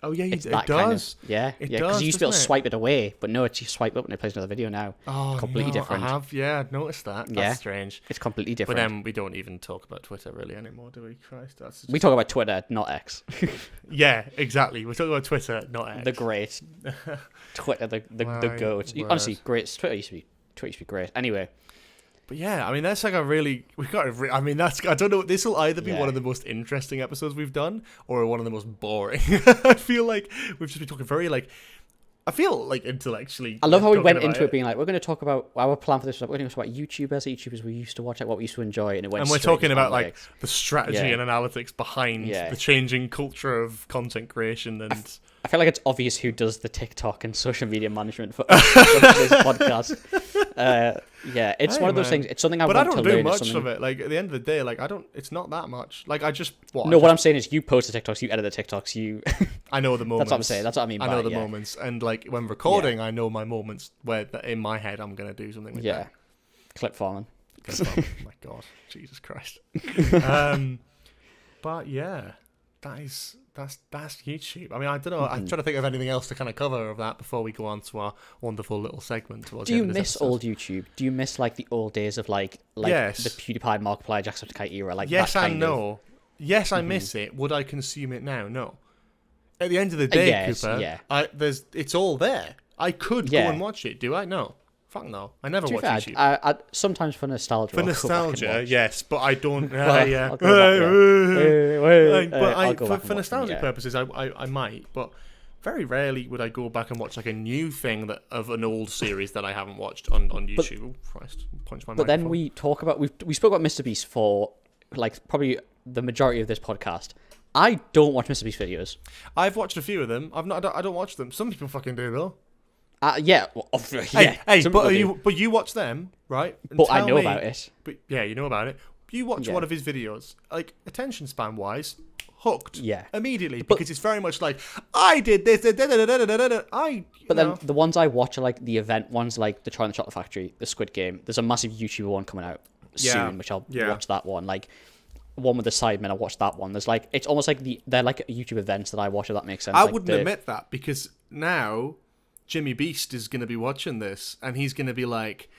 Oh yeah, it does. Kind of, because you used to be able to swipe it away, but no, it's you swipe up and it plays another video now. Oh, completely different. I have, I've noticed that. That's strange. It's completely different. But then we don't even talk about Twitter really anymore, do we? Christ, we talk about Twitter, not X. Yeah, exactly. We're talking about Twitter, not X. The great Twitter, the goat. Honestly, great. Twitter used to be great. Anyway. But yeah, I mean, that's like I don't know, this will either be one of the most interesting episodes we've done or one of the most boring. I feel like we've just been talking very, like, I feel like intellectually. I love how we went into it being like, we're going to talk about our plan for this. We're going to talk about YouTubers we used to watch, like what we used to enjoy, and it went. And we're talking about like the strategy and analytics behind the changing culture of content creation, and I feel like it's obvious who does the TikTok and social media management for this podcast. It's one of those things. It's something I want to learn. But I don't do much of it. Like at the end of the day, like I don't. It's not that much. Like I just what I'm saying is, you post the TikToks, you edit the TikToks, you. I know the moments. That's what I'm saying. That's what I mean. I know the moments, and like when recording, I know my moments where in my head I'm gonna do something. Like that. Clip farming. Oh my God, Jesus Christ. But yeah, that's YouTube. I mean, I don't know. I'm trying to think of anything else to kind of cover of that before we go on to our wonderful little segment. Do you miss old YouTube? Do you miss like the old days of like yes. the PewDiePie, Markiplier, Jacksepticeye era? Like yes that and no. Yes, I miss it. Would I consume it now? No. At the end of the day, Cooper, it's all there. I could go and watch it. Do I? No. Fuck no. I never watch YouTube. I sometimes for nostalgia. For nostalgia, yes, but I don't. For nostalgic purposes, I might, but very rarely would I go back and watch like a new thing of an old series that I haven't watched on YouTube. Christ, punch my. But then we talk about we spoke about Mr. Beast for like probably the majority of this podcast. I don't watch Mr. Beast videos. I've watched a few of them. I don't watch them. Some people fucking do though. But you watch them, right? But I know about it. But yeah, you know about it. You watch one of his videos, like attention span wise, hooked. Yeah. Immediately, because it's very much like I did this. But then the ones I watch are like the event ones, like the Charlie and the Chocolate Factory, the Squid Game. There's a massive YouTuber one coming out soon, which I'll watch that one. Like one with the Sidemen, I watched that one. There's like it's almost like they're like YouTube events that I watch. If that makes sense. I wouldn't admit that because now Jimmy Beast is going to be watching this and he's going to be like,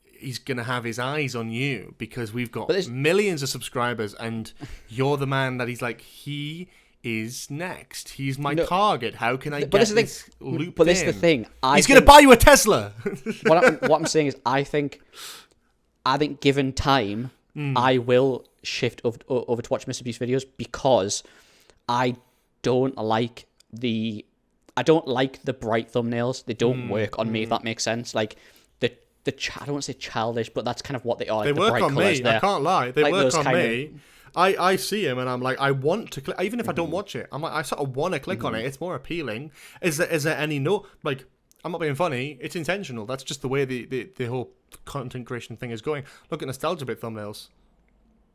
he's going to have his eyes on you because we've got millions of subscribers and you're the man that he's like, he is next. He's my target. How can I get this looped But this is the thing. He's going to buy you a Tesla. what I'm saying is I think given time, I will shift over to watch Mr. Beast videos because I don't like the bright thumbnails. They don't work on me, if that makes sense. Like I don't want to say childish, but that's kind of what they are. They like, work on me. I can't lie. They work on me. I see him and I'm like, I want to click. Even if I don't watch it, I'm like, I sort of want to click on it. It's more appealing. Is there any like? I'm not being funny. It's intentional. That's just the way the whole content creation thing is going. Look at Nostalgia Bit thumbnails.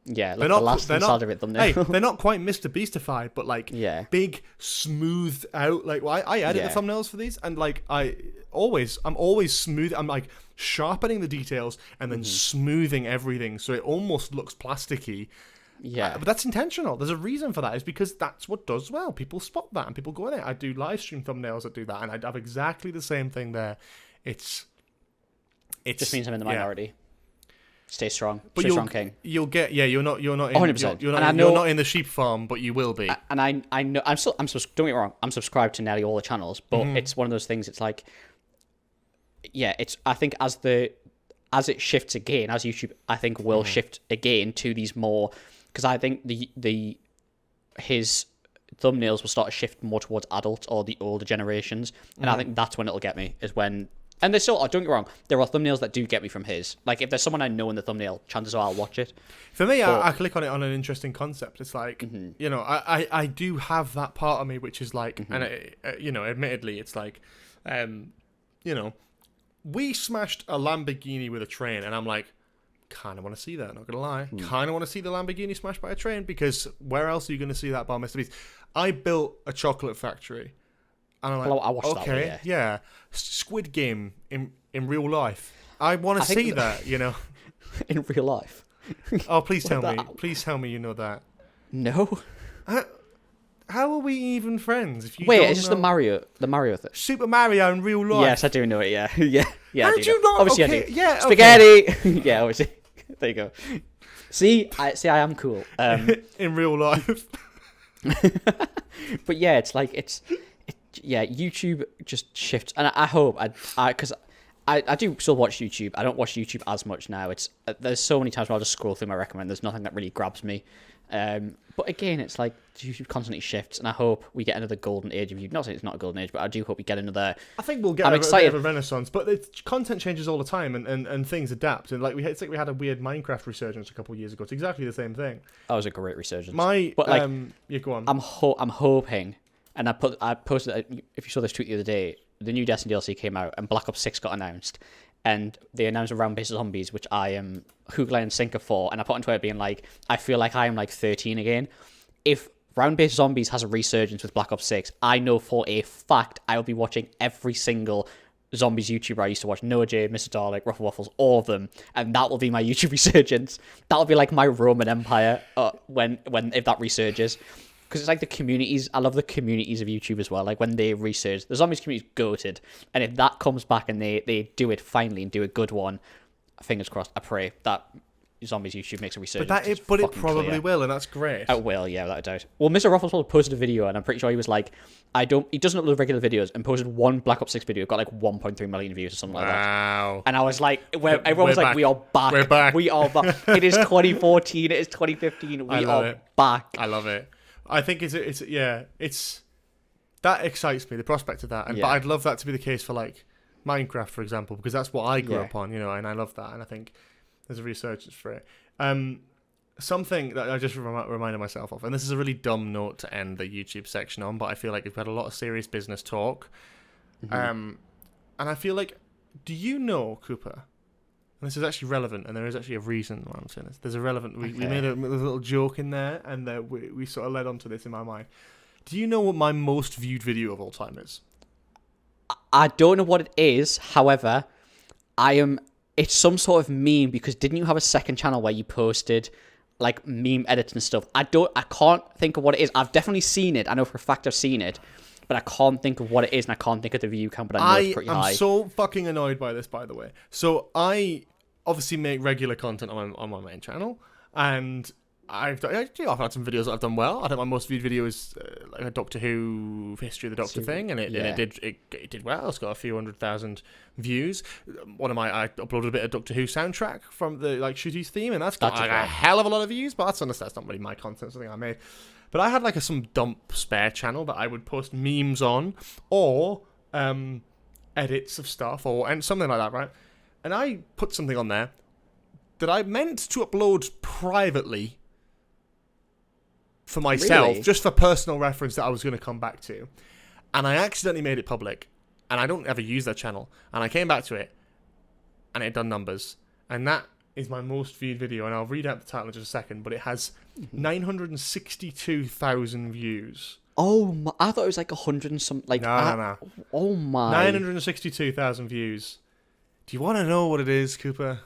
Yeah, like Nostalgia Bit thumbnail. Hey, they're not quite Mr. Beastified, but like big, smoothed out. Like I edit the thumbnails for these, and like I'm always smooth. I'm like sharpening the details and then smoothing everything so it almost looks plasticky. Yeah, but that's intentional. There's a reason for that. It's because that's what does well. People spot that and people go in it. I do live stream thumbnails that do that, and I have exactly the same thing there. It just means I'm in the minority. Stay strong. But Stay strong, King. You'll get you're not in 100%. you're And I not, know- you're not in the sheep farm, but you will be. And I know don't get me wrong. I'm subscribed to nearly all the channels, but it's one of those things. It's like, yeah, it's. I think as it shifts again, as YouTube, I think will shift again to these more, because I think his thumbnails will start to shift more towards adults or the older generations, and I think that's when it'll get me. Is when. And there's still, don't get me wrong, there are thumbnails that do get me from his. Like, if there's someone I know in the thumbnail, chances are I'll watch it. For me, I click on it on an interesting concept. It's like, you know, I do have that part of me which is like, and you know, admittedly, it's like, you know, we smashed a Lamborghini with a train, and I'm like, kind of want to see that, not gonna lie. Kind of want to see the Lamborghini smashed by a train, because where else are you going to see that bar, Mr. Beast? I built a chocolate factory. And I'm like, Well, I watched that one, yeah. Squid Game in real life. I want to see that, you know. In real life. Oh, please tell me. Please tell me you know that. No. How are we even friends if you Wait, don't it's just know? the Mario thing. Super Mario in real life. Yes, I do know it. Yeah, yeah. How I did do you know. not? Obviously, Okay, I do. yeah, Spaghetti. Yeah, obviously. There you go. See, I am cool. In real life. But yeah, it's like yeah, YouTube just shifts, and I hope because I do still watch YouTube. I don't watch YouTube as much now. It's there's so many times where I'll just scroll through my recommend. There's nothing that really grabs me. But again, it's like YouTube constantly shifts, and I hope we get another golden age of YouTube. Not saying it's not a golden age, but I do hope we get another. I think we'll get a bit of a renaissance, but the content changes all the time, and things adapt. And like it's like we had a weird Minecraft resurgence a couple of years ago. It's exactly the same thing. That was a great resurgence. But like, yeah, go on. I'm hoping, and I posted. If you saw this tweet the other day, the new Destiny DLC came out, and Black Ops 6 got announced, and they announced a round-based zombies, which I am hook, line, and sinker for. And I put on Twitter being like, I feel like I am like 13 again. If round-based zombies has a resurgence with Black Ops 6, I know for a fact I will be watching every single zombies YouTuber I used to watch. Noah J, Mr. Dalek, Ruffle Waffles, all of them, and that will be my YouTube resurgence. That'll be like my Roman Empire if that resurges. Because it's like the communities. I love the communities of YouTube as well. Like when they resurge, the zombies community is goated, and if that comes back and they do it finally and do a good one, fingers crossed. I pray that zombies YouTube makes a resurgence. But it probably will, and that's great. It will, yeah, without a doubt. Well, Mr. Ruffles posted a video, and I'm pretty sure he was like, he doesn't upload regular videos, and posted one Black Ops 6 video, got like 1.3 million views or something like that. Wow. And I was like, everyone was like, back. We are back. We're back. We are back. It is 2014. It is 2015. We are back. I love it. I think it's that excites me, the prospect of that, but I'd love that to be the case for like Minecraft, for example, because that's what I grew up on, you know, and I love that, and I think there's a resurgence for it. Something that I just reminded myself of, and this is a really dumb note to end the YouTube section on, but I feel like we've had a lot of serious business talk, and I feel like, do you know, Cooper? And this is actually relevant, and there is actually a reason why I'm saying this. There's a relevant. We made a little joke in there, and we sort of led on to this in my mind. Do you know what my most viewed video of all time is? I don't know what it is. However, it's some sort of meme, because didn't you have a second channel where you posted like meme edits and stuff? I can't think of what it is. I've definitely seen it. I know for a fact I've seen it. But I can't think of what it is, and I can't think of the view count, but I know it's pretty high. I'm so fucking annoyed by this, by the way. So I obviously make regular content on my main channel, and I've had some videos that I've done well. I think my most viewed video is like a Doctor Who history of the Doctor thing, and it did well. It's got a few 100,000 views. I uploaded a bit of Doctor Who soundtrack from the like Shooties theme, and that's got a hell of a lot of views. But that's not really my content, something I made. But I had like some dump spare channel that I would post memes on, or edits of stuff, and something like that, right? And I put something on there that I meant to upload privately for myself, just for personal reference that I was going to come back to. And I accidentally made it public, and I don't ever use that channel. And I came back to it, and it had done numbers. And that is my most viewed video, and I'll read out the title in just a second, but it has 962,000 views. Oh my, I thought it was like 100 and some, like... No. Oh my. 962,000 views. Do you want to know what it is, Cooper?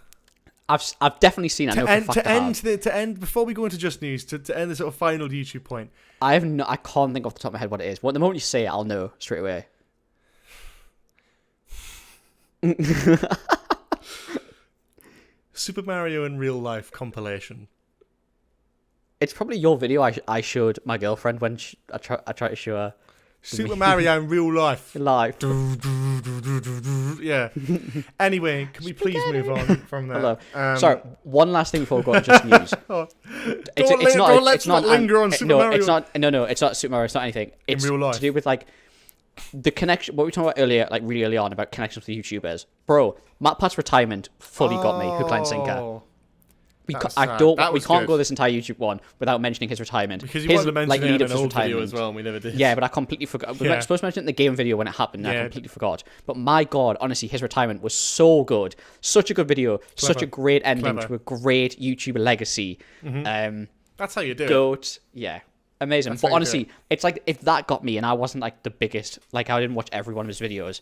I've definitely seen it. To end, before we go into Just News, to end the sort of final YouTube point. I can't think off the top of my head what it is. Well, the moment you say it, I'll know straight away. Super Mario in real life compilation. It's probably your video I showed my girlfriend when I tried to show her. Super Mario in real life. Live. Yeah. Anyway, can we please move on from that? Hello. Sorry, one last thing before we go on just news. Let's not linger on Super Mario. It's not. No, it's not Super Mario. It's not anything. It's in real life. to do with like the connection. What we talked about earlier, like really early on, about connections with YouTubers. Bro, MatPat's retirement fully got me. Hook, line, sinker. We can't go this entire YouTube one without mentioning his retirement. Because you wanted to mention it in an old video as well, and we never did. Yeah, but I completely forgot. We were supposed to mention it in the game video when it happened, and I completely forgot. But my God, honestly, his retirement was so good. Such a good video. Such a great ending to a great YouTuber legacy. That's how you do it. Yeah. Amazing. But honestly, it's like, if that got me, and I wasn't like the biggest, like I didn't watch every one of his videos,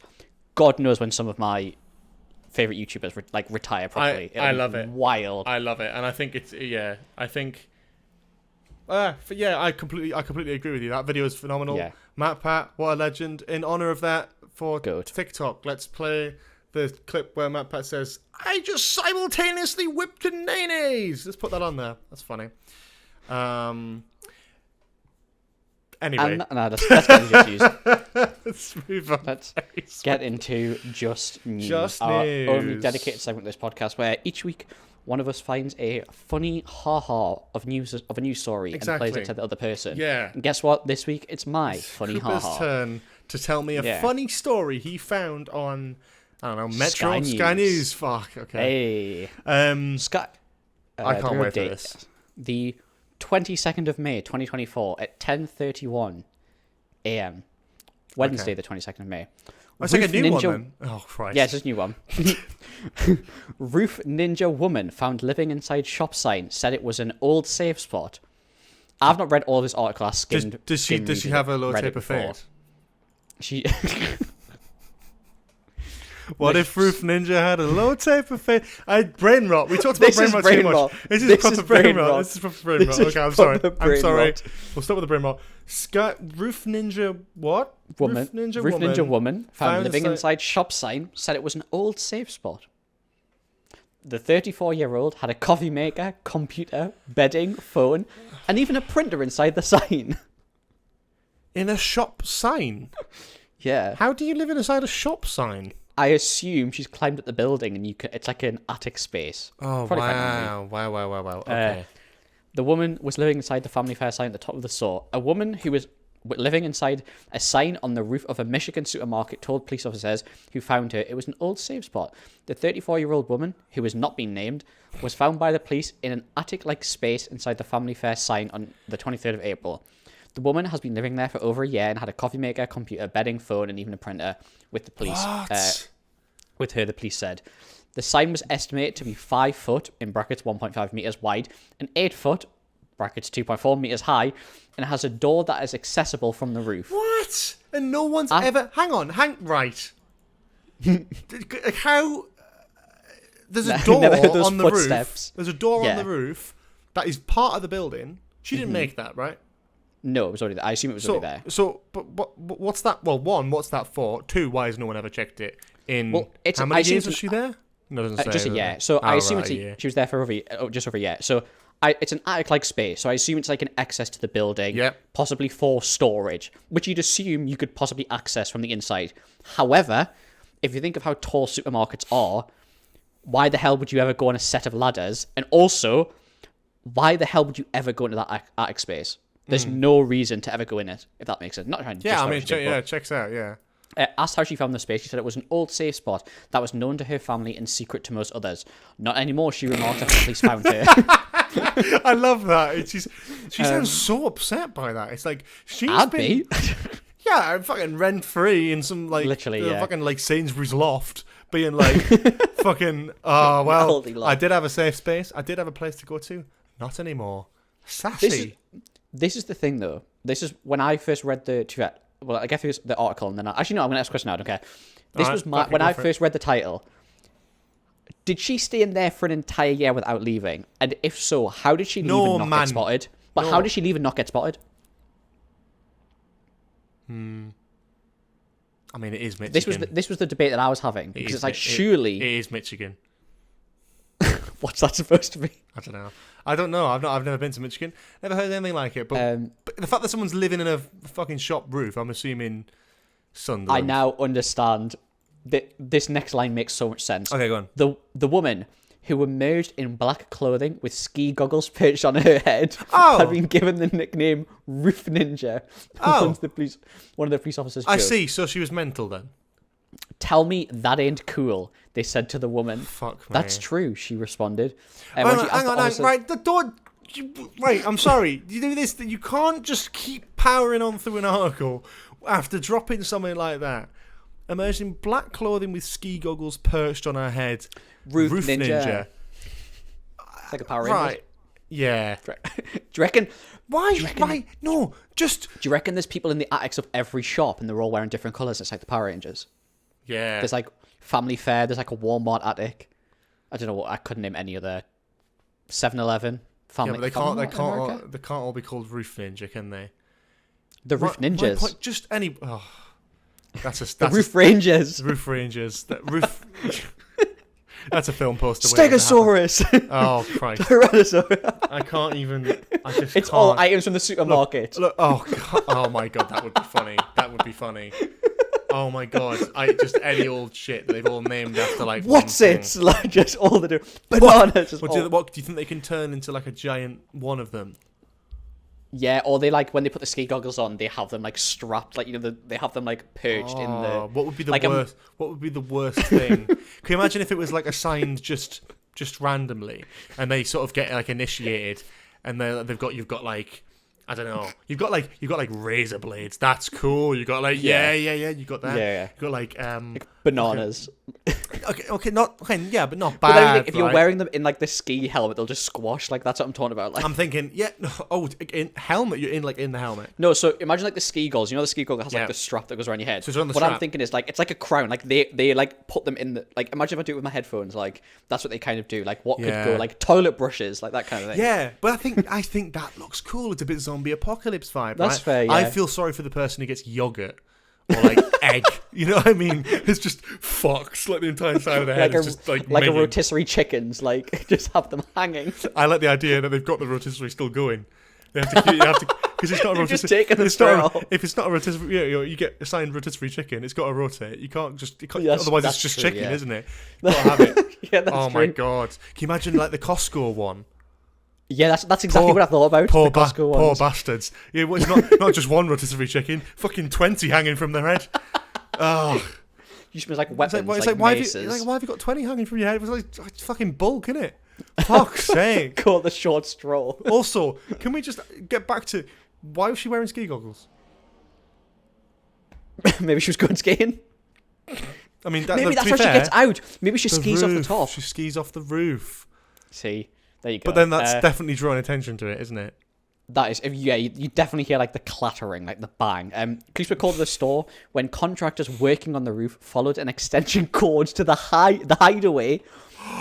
God knows when some of my favorite YouTubers retire properly. I love it. Wild. I love it, and I think it's I completely agree with you. That video is phenomenal. Yeah. MatPat, what a legend. In honor of that, for TikTok, let's play the clip where MatPat says, "I just simultaneously whipped a nays." Let's put that on there. That's funny. Anyway, let's get into just news. Let's move on. Let's get into just news. Just our news. Only dedicated segment of this podcast, where each week one of us finds a funny ha-ha of a news story and plays it to the other person. Yeah. And guess what? This week it's my funny ha-ha. Cooper's turn to tell me a funny story he found on, I don't know, Metro, Sky News. Fuck. Okay. Hey. Sky. I can't wait for this. The 22nd of May, 2024, at 10:31 a.m. Wednesday, the 22nd of May. It's like a new one, then. Oh, Christ. Yeah, it's just a new one. Roof Ninja woman found living inside shop sign said it was an old safe spot. I've not read all this article. I skimmed. Does she have a low tape of fate? She. What if Roof Ninja had a low tape of fate? Brain rot. We talked about brain rot too much. This is proper brain rot. This is proper brain rot. Okay, I'm sorry. We'll start with the brain rot. Roof Ninja what? Roof Ninja woman found living inside shop sign said it was an old safe spot. The 34-year-old had a coffee maker, computer, bedding, phone, and even a printer inside the sign. In a shop sign? Yeah. How do you live inside a shop sign? I assume she's climbed up the building and it's like an attic space. Oh, wow. Wow. Okay. The woman was living inside the family fair sign at the top of the store. A woman who was living inside a sign on the roof of a Michigan supermarket told police officers who found her it was an old safe spot. The 34-year-old woman, who has not been named, was found by the police in an attic-like space inside the family fair sign on the 23rd of April. The woman has been living there for over a year and had a coffee maker, computer, bedding, phone, and even a printer with the police. With her, the police said. The sign was estimated to be 5 foot, in brackets 1.5 meters wide, and 8 foot, brackets 2.4 meters high, and it has a door that is accessible from the roof. What? And no one's ever... Right. How... There's a door on the roof. There's a door on the roof that is part of the building. She didn't make that, right? No, it was already there. I assume it was already there. But what's that? Well, one, what's that for? Two, why has no one ever checked it? How many years was she there? No, it doesn't say. Just a year. So I assume she was there for just over a year. So it's an attic-like space. So I assume it's like an access to the building, possibly for storage, which you'd assume you could possibly access from the inside. However, if you think of how tall supermarkets are, why the hell would you ever go on a set of ladders? And also, why the hell would you ever go into that attic space? There's no reason to ever go in it, if that makes sense. Not trying to checks out, yeah. Asked how she found the space, she said it was an old safe spot that was known to her family and secret to most others. Not anymore, she remarked after police found her. I love that. She sounds so upset by that. It's like, I'd be. Yeah, I'm fucking rent-free in some, like, fucking, like, Sainsbury's loft, being like, fucking, oh, well, I did have a safe space. I did have a place to go to. Not anymore. Sassy. This is the thing, though. This is when I first read I guess it was the article, and then I'm going to ask a question now. I don't care. This was when I first read the title. Did she stay in there for an entire year without leaving? And if so, how did she leave and not get spotted? But how did she leave and not get spotted? I mean, it is Michigan. This was the debate that I was having because it's like surely it is Michigan. What's that supposed to be? I don't know. I don't know. I've never been to Michigan. Never heard anything like it. But the fact that someone's living in a fucking shop roof, I'm assuming Sunderland. I now understand that this next line makes so much sense. Okay, go on. The woman who emerged in black clothing with ski goggles perched on her head had been given the nickname Roof Ninja. One of the police officers. I see. So she was mental then. Tell me that ain't cool, they said to the woman. Fuck me. That's true, she responded. Hang on. Right, the door. Right, I'm sorry. You do this. You can't just keep powering on through an article after dropping something like that. Emerged in black clothing with ski goggles perched on her head. Roof Ninja. It's like a Power Rangers. Right. Yeah. Do you reckon? Why? Why? No, just... Do you reckon there's people in the attics of every shop and they're all wearing different colours? It's like the Power Rangers. Yeah. There's like Family Fair. There's like a Walmart attic. I don't know what... I couldn't name any other... 7-Eleven. Family... Yeah, but they can't all be called Roof Ninja, can they? The Roof Ninjas. Just any... Oh, that's the Roof Rangers. Roof Rangers. That roof... That's a film poster. Stegosaurus. Oh, Christ. Tyrannosaurus. I can't even... It's can't. All items from the supermarket. Look, oh, God, oh, my God, that would be funny. That would be funny. Oh, my God. Just any old shit that they've all named after, like... What's it? Like, just all the... Bananas. What do you think they can turn into, like, a giant one of them? Yeah, or they, like, when they put the ski goggles on, they have them, like, strapped, like, you know, they have them, like, perched in the... What would be the worst? What would be the worst thing? Can you imagine if it was, like, assigned just randomly, and they sort of get, like, initiated, and you've got, like... I don't know. You've got like razor blades. That's cool. You got like yeah. You got that. Yeah. You got like bananas. Okay, but not bad. But if you're wearing them in like the ski helmet, they'll just squash. Like that's what I'm talking about. Like I'm thinking, in helmet. You're in the helmet. No, so imagine like the ski goggles. You know the ski goggle has like the strap that goes around your head. So it's on the what strap. I'm thinking is like it's like a crown. Like they like put them in the like. Imagine if I do it with my headphones. Like that's what they kind of do. Like what could go like toilet brushes, like that kind of thing. Yeah, but I think that looks cool. It's a bit zombie apocalypse vibe. That's right? fair. Yeah. I feel sorry for the person who gets yogurt or like egg. You know what I mean? It's just fucks like the entire side of the head. Like it's just like a rotisserie chickens. Like just have them hanging. I like the idea that they've got the rotisserie still going. You have to because it's not a rotisserie. If it's not a rotisserie, you get assigned rotisserie chicken. It's got to rotate. You can't just. Otherwise, it's just chicken, isn't it? You gotta have it. Yeah, that's true. My God! Can you imagine like the Costco one? Yeah, that's exactly what I thought about. Poor the Costco ones. Poor bastards. Yeah, well, it's not just one rotisserie chicken. Fucking 20 hanging from their head. Oh. You should be like weapons, why have you got 20 hanging from your head? It was like fucking bulk, innit? Fuck's sake. Call the short straw. Also, can we just get back to why was she wearing ski goggles? Maybe she was going skiing. I mean, maybe that's how she gets out. Maybe she skis off the top. She skis off the roof. See, there you go. But then that's definitely drawing attention to it, isn't it? That is, you definitely hear like the clattering, like the bang. Police were called to the store when contractors working on the roof followed an extension cord to the hideaway.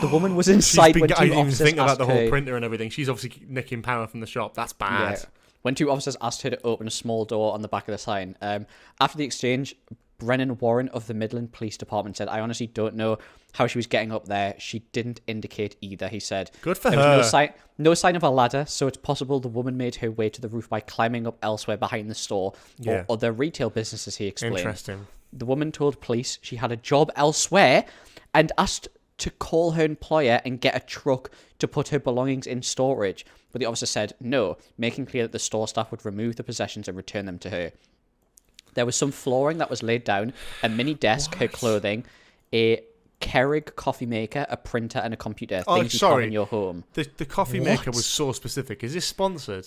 The woman was inside when two officers I didn't even think about the whole her, printer and everything. She's obviously nicking power from the shop. That's bad. Yeah. When two officers asked her to open a small door on the back of the sign. After the exchange, Brennan Warren of the Midland Police Department said, "I honestly don't know how she was getting up there. She didn't indicate either," he said. Good for there her. Was no sign of a ladder, so it's possible the woman made her way to the roof by climbing up elsewhere behind the store or other retail businesses, he explained. Interesting. The woman told police she had a job elsewhere and asked to call her employer and get a truck to put her belongings in storage. But the officer said no, making clear that the store staff would remove the possessions and return them to her. There was some flooring that was laid down, a mini desk, her clothing, a Keurig coffee maker, a printer, and a computer. Things you have in your home. The coffee maker was so specific. Is this sponsored?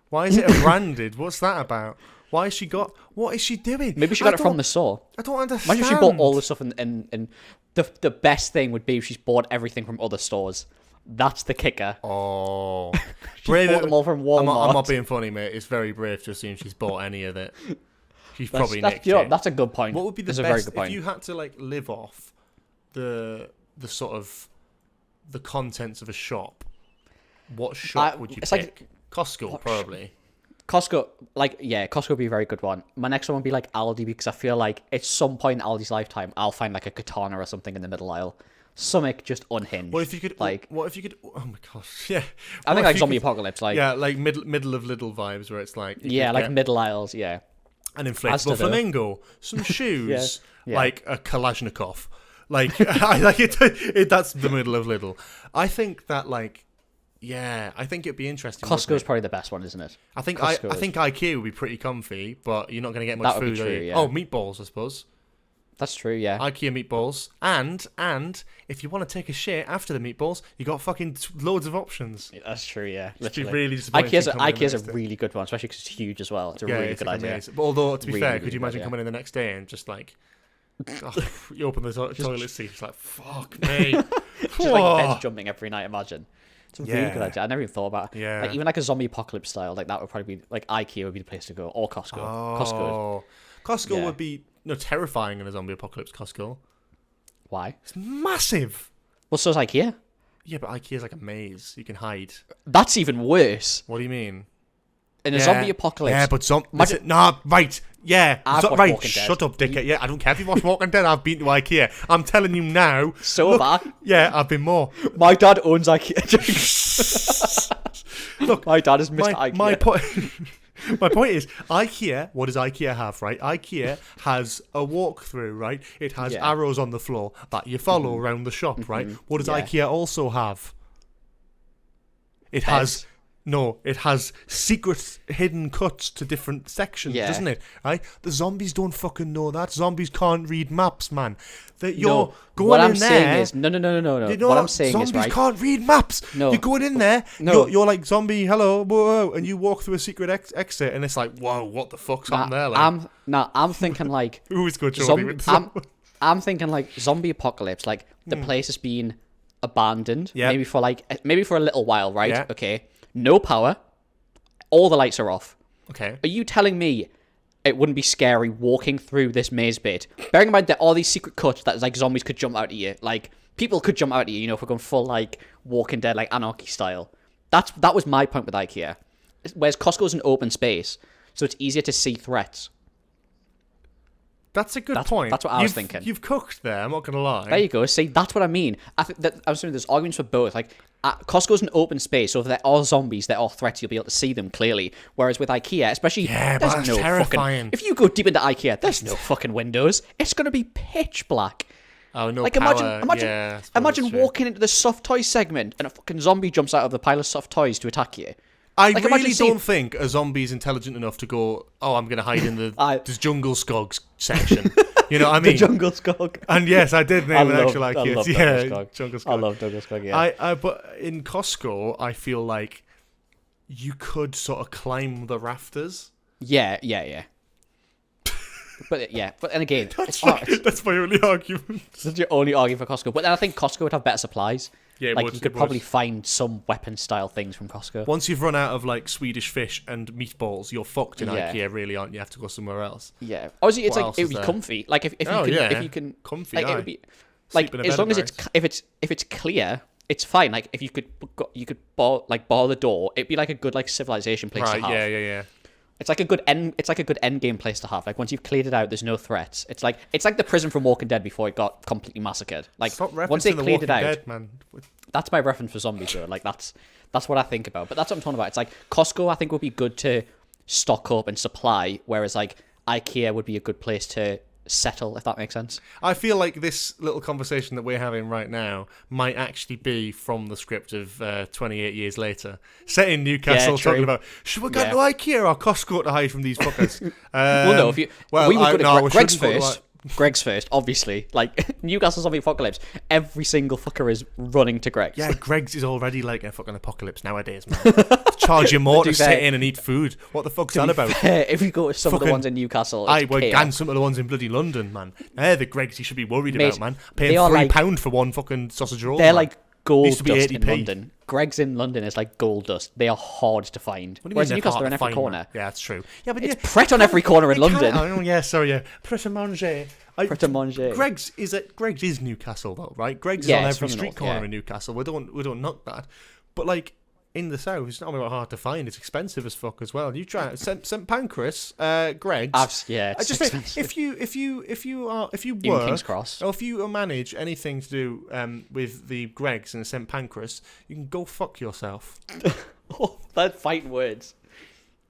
Why is it a branded? What's that about? Why has she got... What is she doing? Maybe she got it from the store. I don't understand. Imagine she bought all the stuff and the best thing would be if she's bought everything from other stores. That's the kicker. Oh. She bought them all from Walmart. I'm not being funny, mate. It's very brave to assume she's bought any of it. She's probably nicked it. That's a good point. What would be the best... a very good point. If you had to like live off the sort of the contents of a shop, what shop would you pick? Like, Costco, probably. Costco, Costco would be a very good one. My next one would be like Aldi, because I feel like at some point in Aldi's lifetime, I'll find like a katana or something in the middle aisle. something just unhinged. What if you could? like? What if you could? Oh my gosh, yeah. I What think if like you zombie could- apocalypse, like Yeah, like middle of Lidl vibes, where it's like yeah, like middle aisles, yeah. an Asda, inflatable though. flamingo, some shoes, Yeah. like a Kalashnikov. Like I like it. That's the middle of Lidl. I think that like. Yeah, I think it'd be interesting. Costco's probably the best one, isn't it? I think Costco I think IKEA would be pretty comfy, but you're not going to get much That would food. be Are true, you? yeah. Oh, meatballs, I suppose. That's true, yeah. IKEA meatballs, and if you want to take a shit after the meatballs, you got fucking loads of options. That's true, yeah. It'd be Literally. really disappointing. IKEA's a coming in the next day. really good one, especially because it's huge as well. It's a Yeah, really it's good like idea. amazing. But although to be Really, fair, really could you good imagine idea. coming in the next day and just like you open the toilet seat, it's like fuck me, Just like beds jumping every night, imagine. It's a really Yeah. good idea. I never even thought about it. Yeah. Like even like a zombie apocalypse style, like that would probably be like IKEA would be the place to go, or Costco. Costco. Oh, Costco Yeah. would be terrifying in a zombie apocalypse. Costco, Why? it's massive. Well, so is IKEA. Yeah, but IKEA's like a maze. You can hide. That's even worse. What do you mean? In a zombie apocalypse. Yeah, but Imagine- nah, right. Yeah, I've watched right. Walking Dead. Shut up, dickhead. Yeah, I don't care if you watch Walking Dead. I've been to IKEA. I'm telling you now. So Look, have I. Yeah, I've been more. My dad owns IKEA. Look, my dad is Mr. my, IKEA. my point. My point is, IKEA. What does IKEA have? Right, IKEA has a walkthrough. Right, it has Yeah. arrows on the floor that you follow around the shop. Right. What does Yeah. IKEA also have? It has. No, it has secret hidden cuts to different sections, Yeah. doesn't it? Right? The zombies don't fucking know that. Zombies can't read maps, man. That you're No, going what in I'm there. saying is no. You know What I'm saying zombies is right. can't read maps. No. You're going in there. No. You're like zombie, hello, whoa, and you walk through a secret exit, and it's like, whoa, what the fuck's on there? Like, I'm thinking like who's good? I'm thinking like zombie apocalypse, like the place has been abandoned, Yeah. maybe for a little while, right? Yeah. Okay, no power, all the lights are off. Okay. Are you telling me it wouldn't be scary walking through this maze bit? Bearing in mind that all these secret cuts that like zombies could jump out at you, like people could jump out at you, you know, if we're going full like Walking Dead, like Anarchy style. That was my point with IKEA. Whereas Costco's an open space, so it's easier to see threats. That's a good point. That's what I was thinking. You've cooked there, I'm not going to lie. There you go. See, that's what I mean. I think that I was saying there's arguments for both. Like, Costco's an open space, so if there are zombies, there are threats, you'll be able to see them clearly. Whereas with IKEA, especially, Yeah, but there's that's no terrifying. fucking. If you go deep into IKEA, there's no fucking windows. It's gonna be pitch black. Oh, no Like power. imagine Yeah, I suppose imagine it's true. walking into the soft toy segment and a fucking zombie jumps out of the pile of soft toys to attack you. I Like, really imagine seeing- don't think a zombie's intelligent enough to go, oh, I'm going to hide in the I- this jungle skogs section. You know what I mean? The Jungle Skog. And yes, I did name an actual I IKEA. love Yeah, Jungle Skog. jungle skog. I love Jungle Skog, yeah. But in Costco, I feel like you could sort of climb the rafters. Yeah. But then again, That's my only argument. that's your only argument for Costco. But then I think Costco would have better supplies. Yeah, it like would, you it could would. probably find some weapon style things from Costco. Once you've run out of like Swedish fish and meatballs, you're fucked in Yeah. IKEA, really, aren't you? You have to go somewhere else. Yeah. Obviously, it's What like else it is would be there? comfy. Like if Oh, you can yeah. if you can Comfy, like it aye. would be like Sleep in a as bed long at as if it's clear, it's fine. Like if you could bar the door, it'd be like a good like civilization place Right? to have. Yeah. It's like a good end game place to have. Like once you've cleared it out, there's no threats. It's like the prison from Walking Dead before it got completely massacred. Like Stop once they referencing The cleared it Walking out, Dead, man. that's my reference for zombies though. Like that's what I think about. But that's what I'm talking about. It's like Costco I think would be good to stock up and supply, whereas like IKEA would be a good place to settle, if that makes sense. I feel like this little conversation that we're having right now might actually be from the script of 28 years later. Set in Newcastle, true. talking about, should we go Yeah. to IKEA or Costco to hide from these fuckers? Well, no, if you well, we would go to no, we Greg's shouldn't go to first. Greg's first, obviously. Like Newcastle zombie apocalypse, every single fucker is running to Greg's. Yeah, Greg's is already like a fucking apocalypse nowadays, man. Charge you more to be fair- sit in and eat food. What the fuck's that about? If you go to some of the Fucking- ones in Newcastle, Aye, it's well, chaos. and some of the ones in bloody London, man. They're the Gregs you should be worried Mate, about, man. they Paying are £3 like- for one fucking sausage roll. They're man. like gold Used to be dust in 80p. London. Greg's in London is like gold dust. They are hard to find. What do you Whereas mean Newcastle they're are in hard every to find, corner. man? Yeah, that's true. Yeah, but It's yeah, Pret on every corner in it can- London. Oh yeah, sorry, yeah. Pret a manger. Pret a manger. Greg's is Newcastle though, right? Greg's Yeah, is on it's every from the street north, corner yeah. in Newcastle. We don't knock that, but like in the south. It's not only hard to find; it's expensive as fuck as well. You try it. St Pancras, Greg's. Yeah, I it's just expensive. think if you Even work King's Cross. or if you manage anything to do with the Greg's and St Pancras, you can go fuck yourself. Oh, that's fighting words.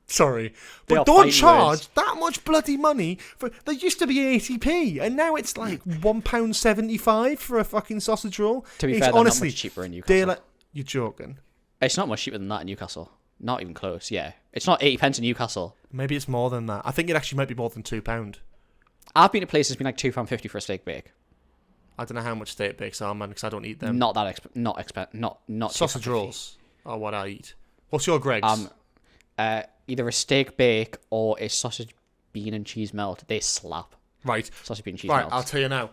Sorry, They are but don't fighting charge words. that much bloody money for. There used to be 80p, and now it's like £1.75 for a fucking sausage roll. To be It's fair, they're honestly, not much cheaper in Newcastle. they're like, you're joking. It's not much cheaper than that in Newcastle. Not even close. Yeah, it's not 80 pence in Newcastle. Maybe it's more than that. I think it actually might be more than £2. I've been to places that's been like £2.50 for a steak bake. I don't know how much steak bakes are, man, because I don't eat them. Not that not Sausage £2.50. rolls are what I eat. What's your Greg's? Either a steak bake or a sausage, bean and cheese melt. They slap. Right. Sausage, bean and cheese Right, melt. I'll tell you now.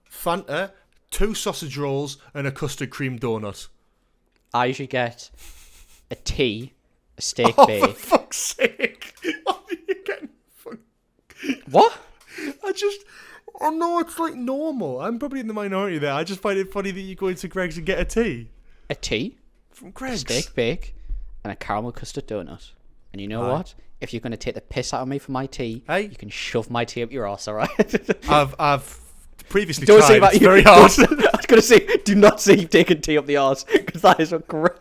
Fanta, 2 sausage rolls, and a custard cream donut. I usually get a tea, a steak Oh, bake. for fuck's sake. What are you getting? What? Oh no, it's like normal. I'm probably in the minority there. I just find it funny that you go into Greg's and get a tea. A tea, From a Greg's. steak bake, and a caramel custard donut. And you know Aye. what? If you're going to take the piss out of me for my tea, Hey. you can shove my tea up your arse, alright? I've previously Don't tried. say that. It's very hard. I was going to say, do not say you've taken tea up the arse, because that is a great...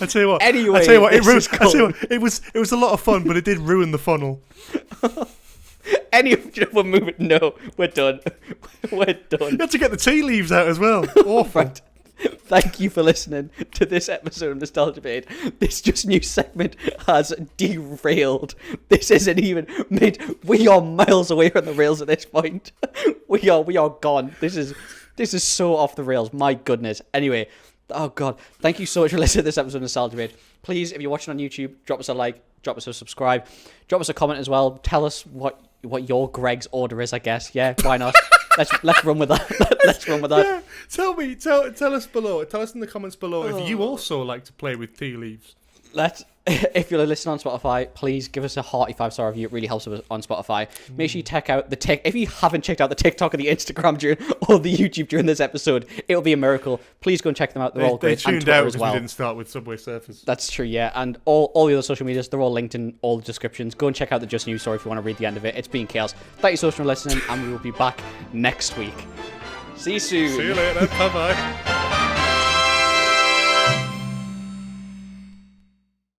I tell you what. Anyway, I tell you what. this is I tell you what. It was a lot of fun, but it did ruin the funnel. We're moving. No, we're done. We're done. You had to get the tea leaves out as well. Awful. Right. Thank you for listening to this episode of Nostalgia Bait. This just new segment has derailed. This isn't even made. We are miles away from the rails at this point. We are gone. This is so off the rails. My goodness. Anyway, oh god. Thank you so much for listening to this episode of Nostalgia Bait. Please, if you're watching on YouTube, drop us a like, drop us a subscribe, drop us a comment as well. Tell us what your Greg's order is, I guess. Yeah, why not? Let's run with that. Let's run with that. Yeah. Tell us below. Tell us in the comments below if you also like to play with tea leaves. If you're listening on Spotify, please give us a hearty 5-star review. It really helps us on Spotify. Make sure you check out if you haven't checked out the TikTok or the Instagram or the YouTube during this episode, it'll be a miracle. Please go and check them out. They're all They great. And tuned Twitter out as because well. we didn't start with Subway Surfers. That's true, yeah. And all the other social medias, they're all linked in all the descriptions. Go and check out the Just News story if you want to read the end of it. It's been chaos. Thank you so much for listening, and we will be back next week. See you soon. See you later. Bye bye.